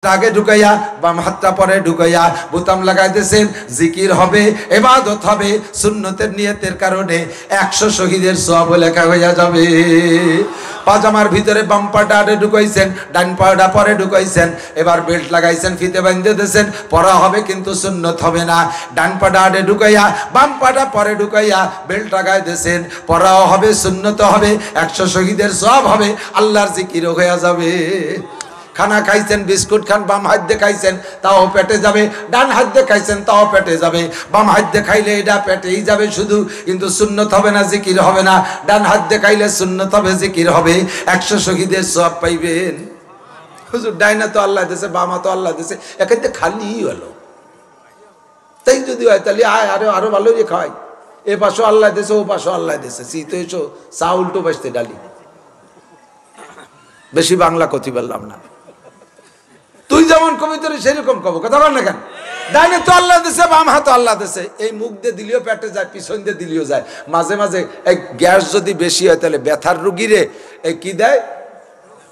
আগে ঢুকাইয়া বাম হাতটা পরে ঢুকাইয়া বোতাম লাগাইতেছেন। জিকির হবে, ইবাদত হবে, সুন্নতের নিয়তের কারণে 100 শহীদের সওয়াব লেখা হইয়া যাবে। পাজামার ভিতরে বাম পাটা আগে ঢুকাইছেন, ডান পাটা পরে ঢুকাইছেন, এবার বেল্ট লাগাইছেন, ফিতে বাঁধতে দিয়েছেন, পরা হবে কিন্তু সুন্নত হবে না। ডান পাটা আগে ঢুকাইয়া বাম পাটা পরে ঢুকাইয়া বেল্ট লাগাই দিয়েছেন, পরাও হবে, সুন্নত হবে, 100 শহীদের সওয়াব হবে, আল্লাহর জিকিরও হইয়া যাবে। খানা খাইছেন, বিস্কুট খান, বাম হাত দিয়ে খাইছেন তাও পেটে যাবে, ডান হাত দিয়ে খাইছেন তাও পেটে যাবে। বাম হাত দিয়ে খাইলে এটা পেটেই যাবে শুধু, কিন্তু সুন্নত হবে না, জিকির হবে না। ডান হাত দিয়ে খাইলে সুন্নত হবে, জিকির হবে, 100 শহীদের সওয়াব পাইবেন। হুজুর ডাইনা তো আল্লাহ দিয়েছে, বামা তো আল্লাহ দিয়েছে, এখানে খালি হলো। তাই যদি হয় তাহলে আরো ভালো যে খাওয়াই, এ পাশও আল্লাহ দিয়েছে, ও পাশও আল্লাহ দিয়েছে, শীত এসো চা উল্টো বাঁচতে ডালি। বেশি বাংলা কথি বললাম না, তুই যেমন কবিতরে সেরকম কব, কথা বল না কেন? ডাইনে তো আল্লাহ দিছে, বাম হাত আল্লাহ দিছে, এই মুখ দিয়ে দিলেও পেটে যায়, পিছন দিয়ে দিলেও যায়। মাঝে মাঝে এই গ্যাস যদি বেশি হয় তাহলে ব্যথার রুগীরে এই কি দেয়,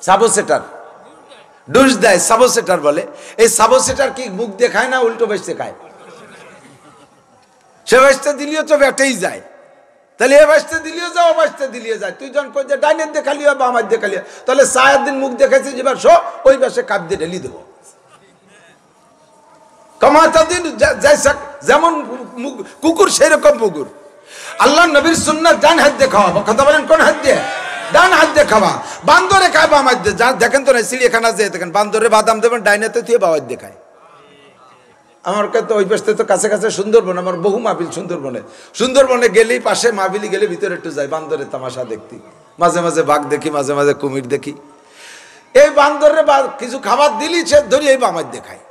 সাবোসেটার ডোজ দেয়, সাবোসেটার বলে। এই সাবোসেটার কি মুখ দিয়ে খায় না উল্টো বেসতে খায়? সে বেসতে দিলেও তো পেটেই যায়, তাহলে এ বাসতে দিলিও যাও, বাসতে দিলিও যায়। তুই যখন কই যে ডাইনের দেখালি বা আমার দেখালি, তাহলে 4 দিন মুখ দেখাইছি যেবার শো ওই বাসে কাপ দিয়ে ঢেলি দেবো। কমাতা দিন যেমন কুকুর সেই রকম পুকুর। আল্লাহ নবীর সুন্নাত ডান হাত দিয়ে খাওয়াবো, কথা বলেন কোন হাত দিয়ে? ডান হাত দিয়ে খাওয়া। বান্দরে খায় বাম হাত দিয়ে, দেখেন তো না চিড়িয়াখানা যেয়ে দেখেন বান্দরে বাদাম দেবেন ডাইনাতে তুই বাম হাত দিয়ে খায়। আমার কাছে ওই পাশে তো কাছে কাছে সুন্দরবন, আমার বহু মাহফিল সুন্দরবনে গেলেই পাশে মাহফিলি গেলে ভিতরে একটু যাই বান্দরের তামাশা দেখতে, মাঝে মাঝে বাঘ দেখি, মাঝে মাঝে কুমির দেখি। এই বান্দরে কিছু খাবার দিলি সে ধরি এই বাম হাত দিয়ে খায়।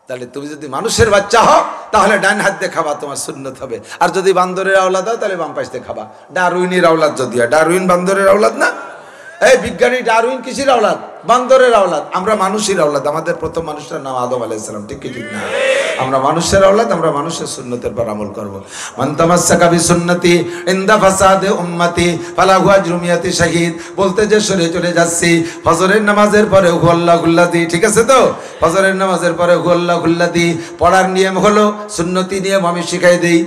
তাহলে তুমি যদি মানুষের বাচ্চা হও তাহলে ডান হাত দিয়ে খাবা, তোমার সুন্নত হবে। আর যদি বান্দরের আওলাদ হয় তাহলে বাম পাশ দিয়ে খাবা। ডারউইনের আওলাদ যদি হয়, ডারউইন বান্দরের আওলাদ না? এই বিজ্ঞানী ডারউইন কিসের আওলাদ? বান্দরের আওলাদ। আমরা মানুষের আওলাদ, আমাদের প্রথম মানুষটার নাম আদম আলাইহিস সালাম, ঠিক কি ঠিক না? আমরা মানুষের আওলাদ, আমরা মানুষের সুন্নতের পর আমল করব। মান তামাসসাকা বিসুন্নতি ইনদা ফাসাদে উম্মতি ফালাহু আজরু মিয়াতি শাহীদ। বলতে যে সরে চলে যাচ্ছি, ফজরের নামাজের পরে হু আল্লাহুল্লাযী, ঠিক আছে তো? ফজরের নামাজের পরে হু আল্লাহুল্লাযী পড়ার নিয়ম হলো সুন্নতি নিয়ম, আমি শিখাই দেই।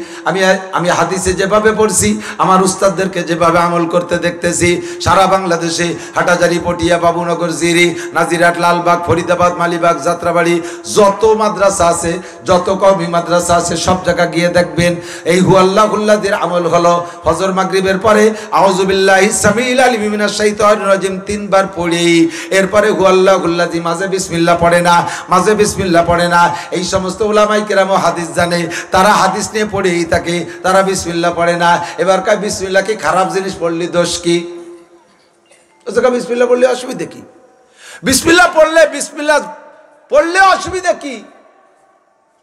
আমি হাদিসে যেভাবে পড়ছি, আমার উস্তাদদেরকে যেভাবে আমল করতে দেখতেছি, সারা বাংলাদেশে হাটাজারি, পটিয়া, বাবুনগর, জিরি, নাজিরহাট, লালবাগ, ফরিদাবাদ, মালিবাগ, যাত্রাবাড়ি, যত মাদ্রাসা আছে, যত কওমি মাদ্রাসা আছে, সব জায়গা গিয়ে দেখবেন এই হু আল্লাহুল্লাযীর আমল হলো ফজর মাগরিবের পরে আউযু বিল্লাহি সামিল আলিম মিনাশ শাইতানির রাজিম 3 বার পড়ি, এরপরে হু আল্লাহুল্লাযী। মাঝে বিসমিল্লাহ পড়ে না, মাঝে বিসমিল্লাহ পড়ে না। এই সমস্ত উলামায়ে কেরাম হাদিস জানে, তারা হাদিস নিয়ে পড়েই থাকে, তারা বিসমিল্লাহ পড়ে না। এবার কয় বিসমিল্লাহ কি খারাপ জিনিস, পড়লি দোষ কি? বিসমিল্লাহ পড়লে অসুবিধা কি? বিসমিল্লাহ পড়লে অসুবিধা কি?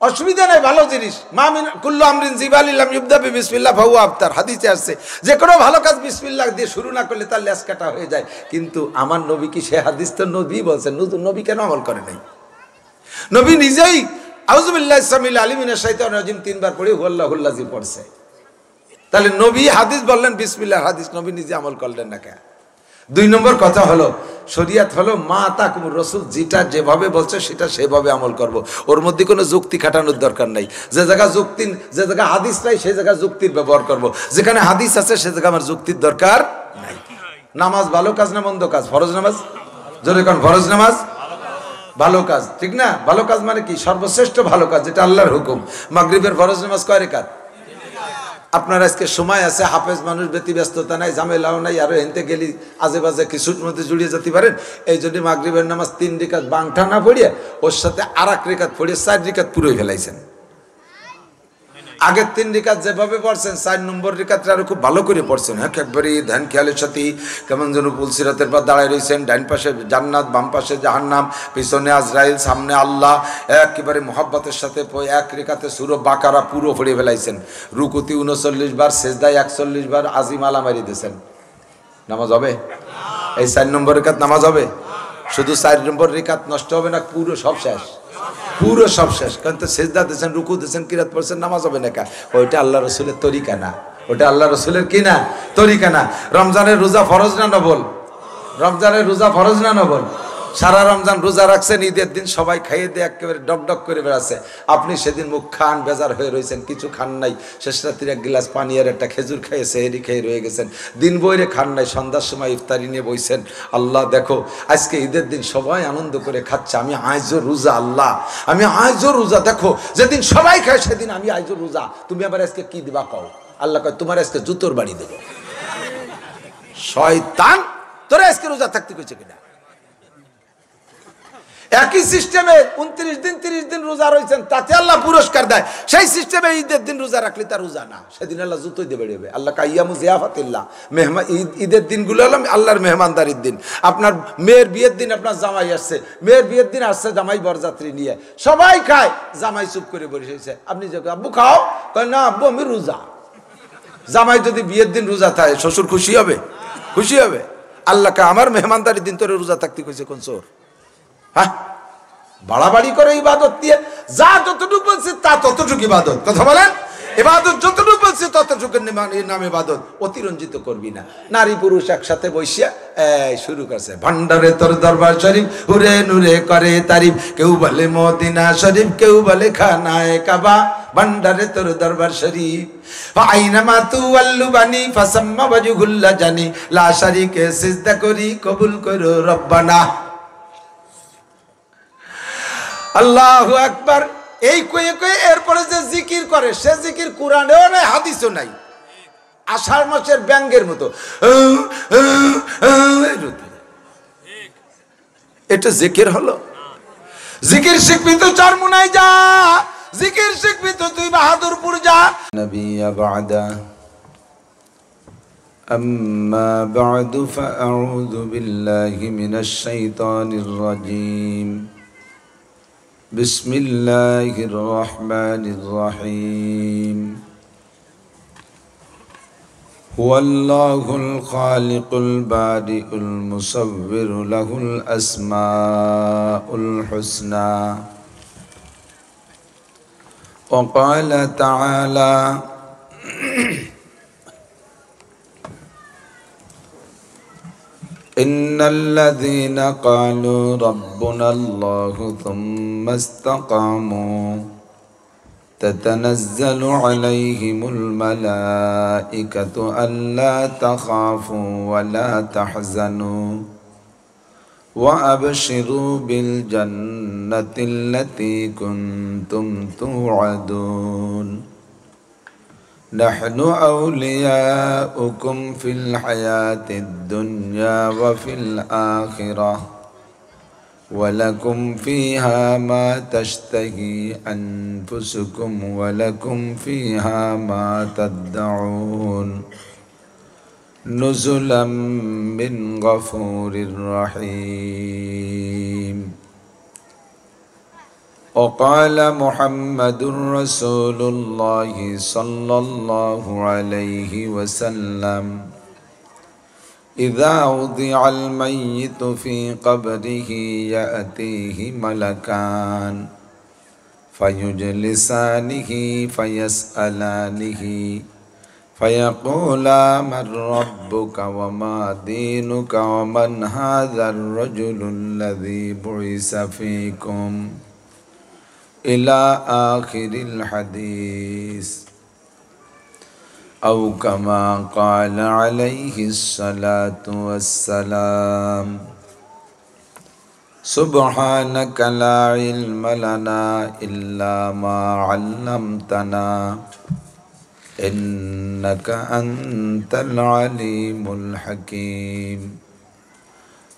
অসুবিধা নাই, ভালো জিনিস। মা মিন কুল্লু আমরিন জিবালিল্লাম ইবদা বিসমিল্লাহ ফাহুয়া আফতার, হাদিসে আসছে যে কোনো ভালো কাজ বিসমিল্লাহ দিয়ে শুরু না করলে তার লেজ কাটা হয়ে যায়। কিন্তু আমার নবী কি সে হাদিস তো নবী বলছেন, নবী কেন আমল করে নাই? নবী নিজেই আউযু বিল্লাহি সামিল আলিম মিনাশ শাইতানির রাজিম 3 বার পড়ে হু আল্লাহুল্লাযী পড়ছে। তাহলে নবী হাদিস বললেন বিসমিল্লাহ, হাদিস নবী নিজে আমল করলেন না কেন? 2 নম্বর কথা হলো শরিয়াত হলো মা তাকুমুর রাসূল, যেটা যেভাবে বলছে সেটা সেভাবে আমল করব। ওর মধ্যে কোনো যুক্তি খাটানোর দরকার নাই। যে জায়গা হাদিস নাই সেই জায়গা যুক্তির ব্যবহার করব। যেখানে হাদিস আছে সে জায়গা আমার যুক্তির দরকার নাই। নামাজ ভালো কাজ না মন্দ কাজ? ফরজ নামাজ, জোরে কোন? ফরজ নামাজ ভালো কাজ, ঠিক না? ভালো কাজ মানে কি? সর্বশ্রেষ্ঠ ভালো কাজ, যেটা আল্লাহর হুকুম। মাগরিবের ফরজ নামাজ কয় রাকাত? আপনার আজকে সময় আছে, হাফেজ মানুষ, ব্যতিব্যস্ততা নাই, ঝামেলাও নাই, আরো এনতে গেলি আজে বাজে কিছুর মধ্যে জড়িয়ে যেতে পারেন। এই জন্য মাগরিবের নামাজ 3 রিকাত বাংটা না পড়িয়ে ওর সাথে আর 1 রিকাত পড়িয়ে 4 রিকাত পুরোই ফেলাইছেন। আগের 3 রিকাত যেভাবে পড়ছেন, 4 নম্বর রিকাতটা আরো খুব ভালো করে পড়ছেন। হ্যাঁ, একবারে ধ্যান খেয়ালের সাথে কেমন যেন পুলসিরাতের পর দাঁড়ায় রয়েছেন। ডান পাশে জান্নাত, বাম পাশে জাহান্নাম, পিছনে আজরাইল, সামনে আল্লাহ। একেবারে মোহাব্বতের সাথে 1 রিকাতে সূরা বাকারা পুরো পড়ে ফেলাইছেন। রুকুতি 39 বার, সেজদায় 41 বার, আজিম আলা মারি দিয়েছেন। নামাজ হবে? এই 4 নম্বর রিকাত নামাজ হবে? শুধু 4 নম্বর রিকাত নষ্ট হবে না, পুরো সব শেষ, পুরো সব শেষ। কারণ তো সেজদা দিয়েছেন, রুকু দিয়েছেন, কিরাত পড়ছেন, নামাজ হবে না কা? ওইটা আল্লাহ রসুলের তরিকা না, ওটা আল্লাহ রসুলের কি না? তরিকা না। রমজানের রোজা ফরজ না নফল? রমজানের রোজা ফরজ না নফল? সারা রমজান রোজা রাখছেন, ঈদের দিন সবাই খাইয়ে দিয়ে একেবারে ডক করে বেড়াচ্ছে, আপনি সেদিন মুখ খান বেজার হয়ে রয়েছেন, কিছু খান নাই, শেষ রাত্রির এক গ্লাস পানি আর একটা খেজুর খেয়ে সেহেরি খেয়ে রয়ে গেছেন, দিন বইরে খান নাই, সন্ধ্যার সময় ইফতারি নিয়ে বইছেন। আল্লাহ দেখো আজকে ঈদের দিন সবাই আনন্দ করে খাচ্ছে, আমি আজও রোজা, আল্লাহ আমি আজও রোজা, দেখো যেদিন সবাই খায় সেদিন আমি আজও রোজা, তুমি আবার আজকে কি দিবা কও? আল্লাহ কয় তোমার আজকে জুতোর বাড়ি দেবো। শয়তান, তোরা আজকে রোজা থাকতে কইছে কিনা? একই সিস্টেমে 29 দিন 30 দিন রোজা রয়েছেন, তাতে আল্লাহ পুরস্কার দেয়, সেই সিস্টেমে ঈদের দিন রোজা রাখলে তার রোজা না, সেদিন আল্লাহ জুতোই দেবে দেবে। আল্লাহ কাইয়ামু জিয়াফাতিল্লাহ, মেহমান, ঈদের দিনগুলো হলো আল্লাহর মেহমানদারির দিন। আপনার মেয়ের বিয়ের দিন আপনার জামাই আসছে, মেয়ের বিয়ের দিন আসছে জামাই বরযাত্রী নিয়ে, সবাই খায়, জামাই চুপ করে বসেছে, আপনি যে আব্বু খাও, কয় না আব্বু আমি রোজা। জামাই যদি বিয়ের দিন রোজা থাকে শ্বশুর খুশি হবে? খুশি হবে? আল্লাহকে আমার মেহমানদারির দিন তোরে রোজা থাকতে কইছে কোন চোর? হ্যাঁ, বাড়াবাড়ি করে ইবাদত দিয়ে যা যতটুকু বলছে তা ততটুকু ইবাদত, কথা বলেন, ইবাদত যতটুকু বলছে ততটুকুর নাম ইবাদত, অতিরঞ্জিত করবি না। নারী পুরুষ একসাথে বসিয়া শুরু করছে, ভান্ডারে তোর দরবার শরীফ, হুরে নুরে করে তারিফ, কেউ বলে মদিনা শরীফ, কেউ বলে খানায়ে কাবা, ভান্ডারে তোর দরবার শরীফ, আইনামা তু আল্লু বানি ফাসাম্মা ওয়াজহুল্লাহ জানি, লা শারিকে সিজদা করি, কবুল করো রব্বানা। আল্লাহু আকবার। এই কয়ে কয়ে এরপরে যে জিকির করে, সে জিকির কোরআনেও নাই হাদিসও নাই, আষাঢ় মাসের ব্যাঙ্গের মতো, এটা জিকির হলো? জিকির শিখবি তো চরমুনাই যা, জিকির শিখবি তো তুই বাহাদুরপুর যা। নবী বাদা আম্মা বা'দু ফাআউযু বিল্লাহি মিনাশ শাইতানির রাজীম। بسم الله الرحمن الرحيم. هو الله الخالق البارئ المصور له الأسماء الحسنى. وقال تعالى إن الذين قالوا ربنا الله ثم استقاموا تتنزل عليهم الملائكة ألا تخافوا ولا تحزنوا وأبشروا بالجنة التي كنتم توعدون نحن أولياؤكم في الحياة الدنيا وفي الآخرة ولكم فيها ما تشتهي أنفسكم ولكم فيها ما تدعون نزلا من غفور رحيم. وقال محمد رسول الله صلى الله عليه وسلم إذا وضع الميت في قبره يأتيه ملكان فيجلسانه فيسألانه فيقولا من ربك وما دينك ومن هذا الرجل الذي بعث فيكم إلى آخر الحديث أو كما قال عليه الصلاة والسلام. سبحانك لا علم لنا إلا ما علمتنا إنك أنت العليم الحكيم.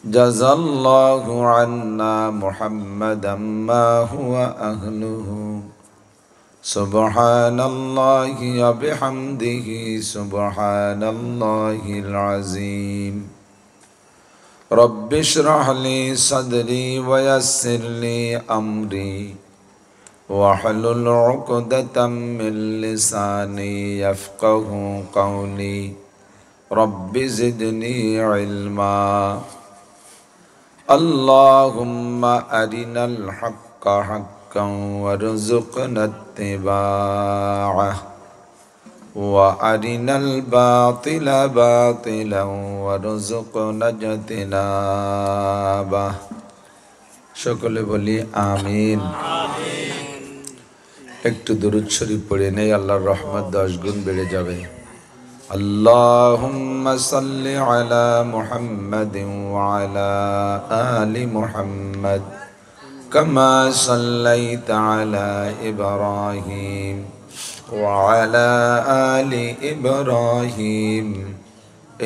جزى الله عنا محمدا ما هو أهله سبحان الله وبحمده سبحان الله العظيم. رب اشرح لي صدري ويسر لي أمري واحلل عقدة من لساني يفقه قولي. رب زدني علما. اللهم أرنا الحق حقا وارزقنا اتباعه وأرنا الباطل باطلا وارزقنا اجتنابه. সকলে বলি আমিন। একটু দুরূদ শরীফ পড়ে নেই, আল্লাহর রহমত 10 গুণ বেড়ে যাবে। আল্লাহুম্মা সাল্লি আলা মুহাম্মাদিন ওয়া আলা আলি মুহাম্মাদ কামা সাল্লাইতা আলা ইব্রাহিম ওয়া আলা আলি ইব্রাহিম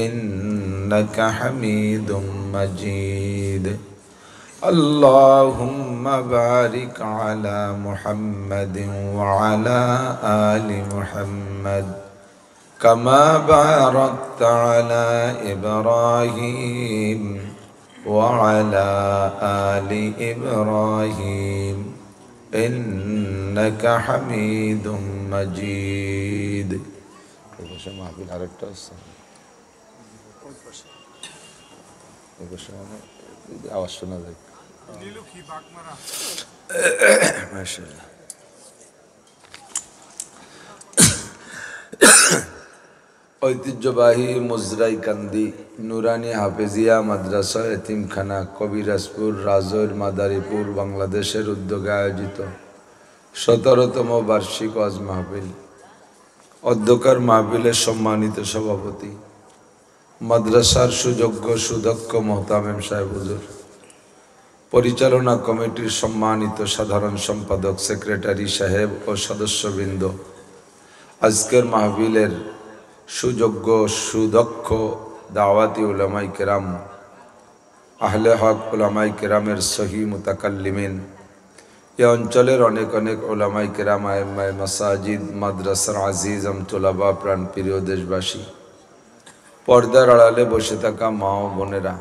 ইন্নাকা হামিদুম মাজিদ। اللهم بارك على محمد وعلى آل محمد كما باركت على إبراهيم وعلى آل إبراهيم إنك حميد مجيد. আওয়াজ শোনা যায় মাশাআল্লাহ। ঐতিহ্যবাহী মুজরাইকান্দি নুরানি হাফেজিয়া মাদ্রাসা এতিমখানা কবিরাজপুর রাজৈর মাদারীপুর বাংলাদেশের উদ্যোগে আয়োজিত 17তম বার্ষিক ওয়াজ মাহফিল। অধ্যক্ষর মাহফিলের সম্মানিত সভাপতি মাদ্রাসার সুযোগ্য সুদক্ষ মোহতামেম সাহেব হুজুর, পরিচালনা কমিটির সম্মানিত সাধারণ সম্পাদক সেক্রেটারি সাহেব ও সদস্যবৃন্দ, আজকের মাহফিলের সুযোগ্য সুদক্ষ দাওয়াতি উলামাই কেরাম, আহলে হক উলামাই কেরামের সহি মুতাকাল্লিমিন, এ অঞ্চলের অনেক অনেক উলামাই কেরাম, আইম্মায়ে মাসাজিদ, মাদ্রাসার আজিজ আমতুলাবা, প্রাণপ্রিয় দেশবাসী, পর্দার আড়ালে বসে থাকা মা ও বোনেরা,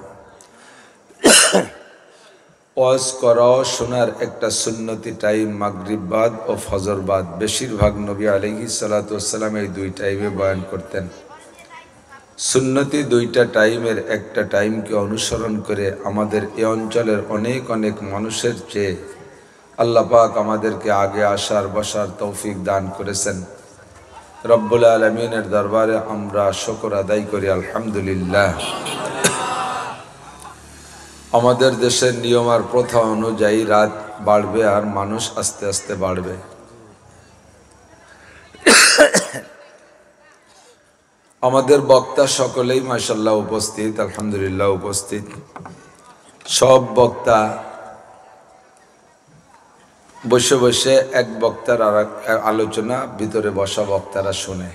ওয়াজ করা ও শোনার একটা সুন্নতি টাইম মাগরিববাদ ও ফজরবাদ। বেশিরভাগ নবী আলাইহিস সালাতু ওয়াস সালাম এই 2 টাইমে বয়ান করতেন। সুন্নতি 2টা টাইমের একটা টাইমকে অনুসরণ করে আমাদের এই অঞ্চলের অনেক অনেক মানুষের চেয়ে আল্লাহ পাক আমাদেরকে আগে আসার বসার তৌফিক দান করেছেন। রব্বুল আলামিনের দরবারে আমরা শুকর আদায় করি আলহামদুলিল্লাহ। আমাদের দেশের নিয়ম আর প্রথা অনুযায়ী রাত বাড়বে আর মানুষ আস্তে আস্তে বাড়বে। আমাদের বক্তা সকলেই মাশাআল্লাহ উপস্থিত, আলহামদুলিল্লাহ উপস্থিত। সব বক্তা বসে বসে এক বক্তার আর আলোচনা ভিতরে বসা বক্তারা শোনে।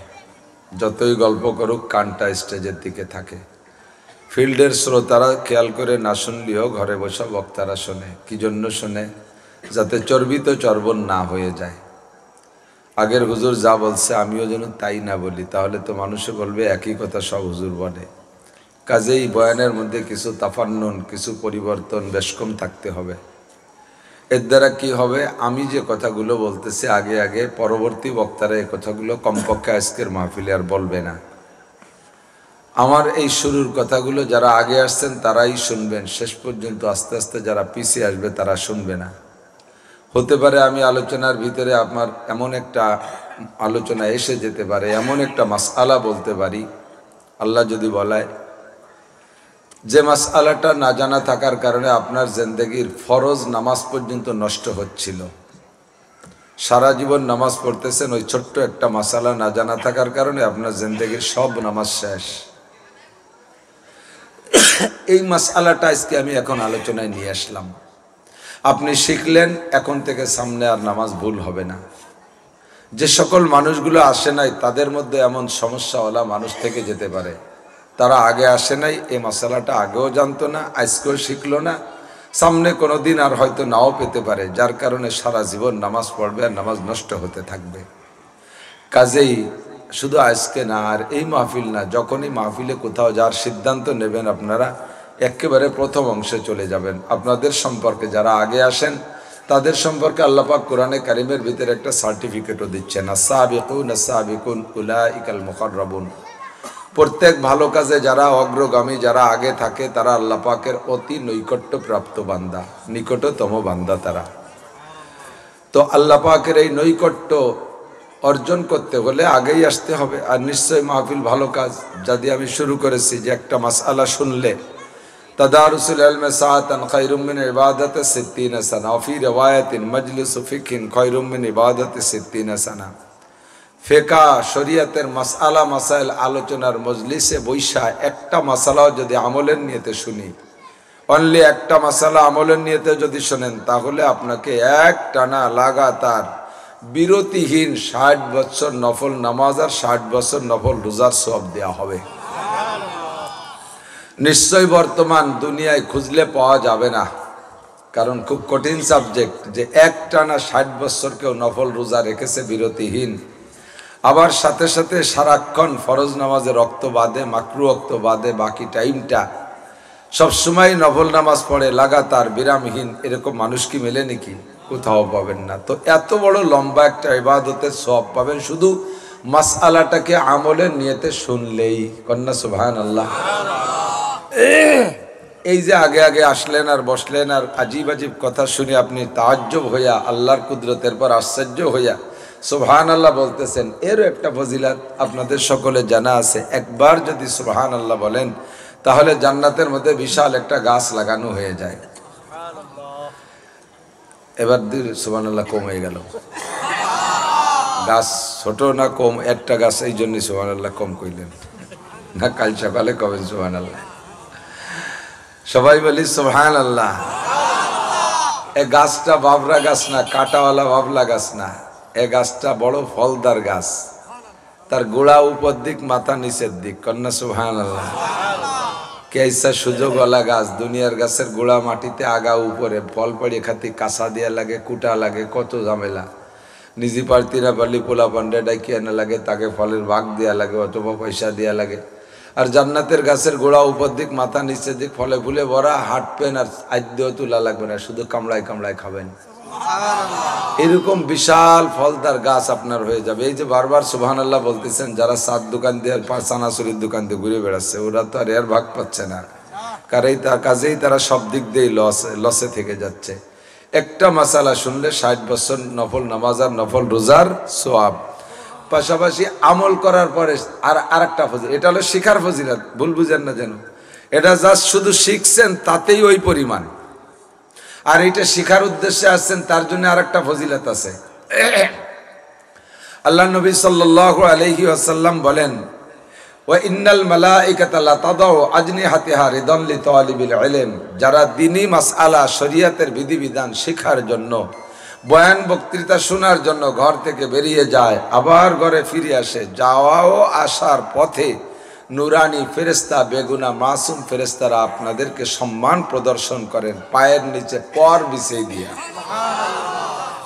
যতই গল্প করুক কানটা স্টেজের দিকে থাকে। ফিল্ডের শ্রোতারা খেয়াল করে না শুনলেও ঘরে বসা বক্তারা শোনে। কি জন্য শোনে? যাতে চর্বিত চর্বণ না হয়ে যায়। আগের হুজুর যা বলছে আমিও যেন তাই না বলি, তাহলে তো মানুষে বলবে একই কথা সব হুজুর বলে। কাজেই বয়ানের মধ্যে কিছু তাফান্নুন, কিছু পরিবর্তন বেশ কম থাকতে হবে। এর দ্বারা কি হবে? আমি যে কথাগুলো বলতেছি আগে আগে পরবর্তী বক্তারা এই কথাগুলো কমপক্ষে আজকের মাহফিলে আর বলবে না। আমার এই শুরুর কথাগুলো যারা আগে আসছেন তারাই শুনবেন, শেষ পর্যন্ত আস্তে আস্তে যারা পিছিয়ে আসবে তারা শুনবে না। হতে পারে আমি আলোচনার ভিতরে আমার এমন একটা আলোচনা এসে যেতে পারে, এমন একটা মাসআলা বলতে পারি, আল্লাহ যদি বলায়, যে মাসআলাটা না জানা থাকার কারণে আপনার জিন্দেগির ফরজ নামাজ পর্যন্ত নষ্ট হচ্ছিল। সারা জীবন নামাজ পড়তেছেন, ওই ছোট্ট একটা মাসআলা না জানা থাকার কারণে আপনার জিন্দেগির সব নামাজ শেষ। এই মাসআলাটা আজকে আমি এখন আলোচনায় নিয়ে আসলাম। আপনি শিখলেন, এখন থেকে সামনে আর নামাজ ভুল হবে না। যে সকল মানুষগুলো আসে নাই তাদের মধ্যে এমন সমস্যাওয়ালা মানুষ থেকে যেতে পারে, তারা আগে আসে নাই, এই মাসালাটা আগেও জানতো না, আজকেও শিখলো না, সামনে কোনো দিন আর হয়তো নাও পেতে পারে, যার কারণে সারা জীবন নামাজ পড়বে আর নামাজ নষ্ট হতে থাকবে। কাজেই শুধু আজকে না, আর এই মাহফিল না, যখনই মাহফিলে কোথাও যাওয়ার সিদ্ধান্ত নেবেন আপনারা একেবারে প্রথম অংশে চলে যাবেন। আপনাদের সম্পর্কে যারা আগে আসেন তাদের সম্পর্কে আল্লাহ পাক কোরআনে কারিমের ভিতরে একটা সার্টিফিকেটও দিচ্ছেন, আস-সাবিকুন আস-সাবিকুন উলাইকাল মুকাররাবুন। প্রত্যেক ভালো কাজে যারা অগ্রগামী, যারা আগে থাকে, তারা আল্লাহ পাকের অতি নৈকট্য প্রাপ্ত বান্দা, নিকটতম বান্দা তারা। তো আল্লাহ পাকের এই নৈকট্য অর্জন করতে হলে আগেই আসতে হবে। আর নিশ্চয় মাহফিল ভালো কাজ। যদি আমি শুরু করেছি যে একটা মাসআলা শুনলে तदारुसुल इल्म साअतन खैरुम मिन इबादत 60 सना और फी रिवायतिन मजलिस फिक्हिन खैरुम मिन इबादत 60 सना। ফিকহ শরীয়তের মাসআলা মাসাইল আলোচনার মজলিসে বৈশা একটা মাসালাও যদি আমলের নিয়তে শুনি, অনলি একটা মাসালা আমলের নিয়তে যদি শুনেন, তাহলে আপনাকে এক টানা লাগাতার বিরতিহীন 60 বছর নফল নামাজ আর 60 বছর নফল রোজার সওয়াব দেয়া হবে। নিশ্চয় বর্তমান দুনিয়ায় খুঁজলে পাওয়া যাবে না, কারণ খুব কঠিন সাবজেক্ট যে এক টানা 60 বছর কেউ নফল রোজা রেখেছে বিরতিহীন, আবার সাথে সাথে সারাক্ষণ ফরজ নামাজে রক্ত বাঁধে, মাকরু রক্ত বাঁধে, বাকি টাইমটা সবসময় নফল নামাজ পড়ে লাগাতার বিরামহীন। এরকম মানুষ কি মেলে নাকি? কোথাও পাবেন না। তো এত বড় লম্বা একটা ইবাদতের সওয়াব পাবেন শুধু মাসআলাটাকে আমলের নিয়তে শুনলেই। কন্যা সুবহানাল্লাহ। এই যে আগে আগে আসলেন আর বসলেন আর আজীব আজীব কথা শুনে আপনি তাআজ্জুব হইয়া আল্লাহর কুদরতের পর আশ্চর্য হইয়া সুবহানাল্লাহ বলতেছেন, এরও একটা ফজিলত আপনাদের সকলে জানা আছে। একবার যদি সুবহানাল্লাহ বলেন তাহলে জান্নাতের মধ্যে বিশাল একটা গাছ লাগানো হয়ে যায়। এবার সুবহানাল্লাহ কম হয়ে গেল, গাছ ছোট না কম? একটা গাছ, এই জন্য সুবহানাল্লাহ কম কইলেন না, কাল সকালে কবেন সুবহানাল্লাহ। সবাই বলি সুবহানাল্লাহ। এই গাছটা বাবরা গাছ না, কাটাওয়ালা বাবলা গাছ না, এই গাছটা বড় ফলদার গাছ, তার গোড়া উপর দিক মাথা নিচের দিক। কন্যা সুবহানাল্লাহ। কেসা সুযোগওয়ালা গাছ, দুনিয়ার গাছের গোড়া মাটিতে, আগা উপরে, ফল পড়ে খাতি কাঁচা দিয়া লাগে, কুটা লাগে, কত ঝামেলা। নিজি পার্টিরা বালি পোলা পান্ডে ডাকি আনা লাগে, তাকে ফলের ভাগ দেওয়া লাগে অথবা পয়সা দেওয়া লাগে। আর জান্নাতের গাছের গোড়া উপর দিক মাথা নিচের দিক ফলে ফুলে ভরা, হাঁটবেন আর আদ্যও তোলা লাগবে না, শুধু কামড়ায় কামড়ায় খাবেন। এরকম বিশাল ফলদার গাছ আপনার হয়ে যাবে। এই যে বারবার সুবহানাল্লাহ বলতেছেন, যারা সাত দোকান দিয়ে আর চানাচুরির দোকান দিয়ে ঘুরে বেড়াচ্ছে, ওরা তো আর এর ভাগ পাচ্ছে না, কাজেই তারা সব দিক দিয়ে লসে থেকে যাচ্ছে। একটা মাসালা শুনলে 60 বছর নফল নামাজ আর নফল রোজার সওয়াব। পাশাপাশি আমল করার পরে আরেকটা ফজিলত, এটা হলো শিখার ফজিলত, ভুল বুঝেন না যেন। এটা জাস্ট শুধু শিখছেন তাতেই ওই পরিমাণ, আর এটা শিখার উদ্দেশ্যে আসছেন তার জন্য আরেকটা ফজিলত আছে। আল্লাহ নবী সাল্লাল্লাহু আলাইহি ওয়াসাল্লাম বলেন, ওয়া ইন্নাল মালাইকাতা লা তাদাউ আজনিহাতিহা রিদান লিতালিবিল ইলম। যারা দ্বীনি মাসআলা শরীয়তের বিধিবিধান শেখার জন্য, বয়ান বক্তৃতা শোনার জন্য ঘর থেকে বেরিয়ে যায়, আবার ঘরে ফিরে আসে, যাওয়া ও আসার পথে নুরানি ফেরেশতা, বেগুনা মাসুম ফেরেশতারা আপনাদেরকে সম্মান প্রদর্শন করেন পায়ের নিচে পর বিছিয়ে দিয়া।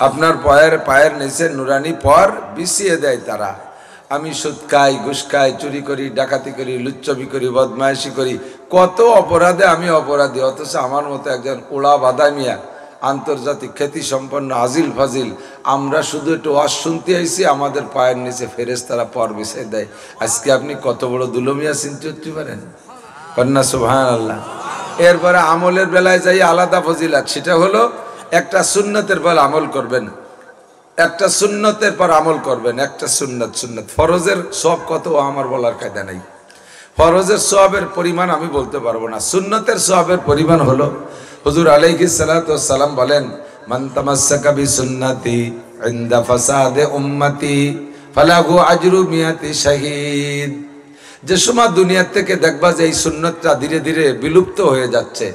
আপনার পায়ের নিচে নুরানি পর বিছিয়ে দেয় তারা। আমি সুদ খাই, ঘুষ খাই, চুরি করি, ডাকাতি করি, লুচ্চবি করি, বদমাইশি করি, কত অপরাধে আমি অপরাধী, অথচ আমার মতো একজন ওড়া বাদামিয়া আন্তর্জাতিক খ্যাতি সম্পন্ন আজিল ফাজিল, আমরা শুধু একটু ওয়াজ শুনতে আইছি, আমাদের পায়ের নিচে ফেরেশতারা পর বিছিয়ে দেয়। আজকে আপনি কত বড় দুলমিয়া চিন্তা করতে পারেন? কন্যা সুবহানাল্লাহ। এরপরে আমলের বেলায় যাই আলাদা ফজিলত, সেটা হলো একটা সুন্নতের পর আমল করবেন, একটা সুন্নতের পর আমল করবেন, একটা সুন্নত। ফরজের সওয়াব কত আমার বলার কায়দা নাই, ফরজের সওয়াবের পরিমাণ আমি বলতে পারবো না। সুন্নতের সওয়াবের পরিমাণ হলো, হুজুর আলাইহিস সালাতু ওয়াস সালাম বলেন, মান তামাসসাকা বিসুন্নতি ইনদা ফাসাদে উম্মতি ফালাহু আজরু মিয়াতি শাহীদ। যে সময় দুনিয়া থেকে দেখবা যে এই সুন্নতটা ধীরে ধীরে বিলুপ্ত হয়ে যাচ্ছে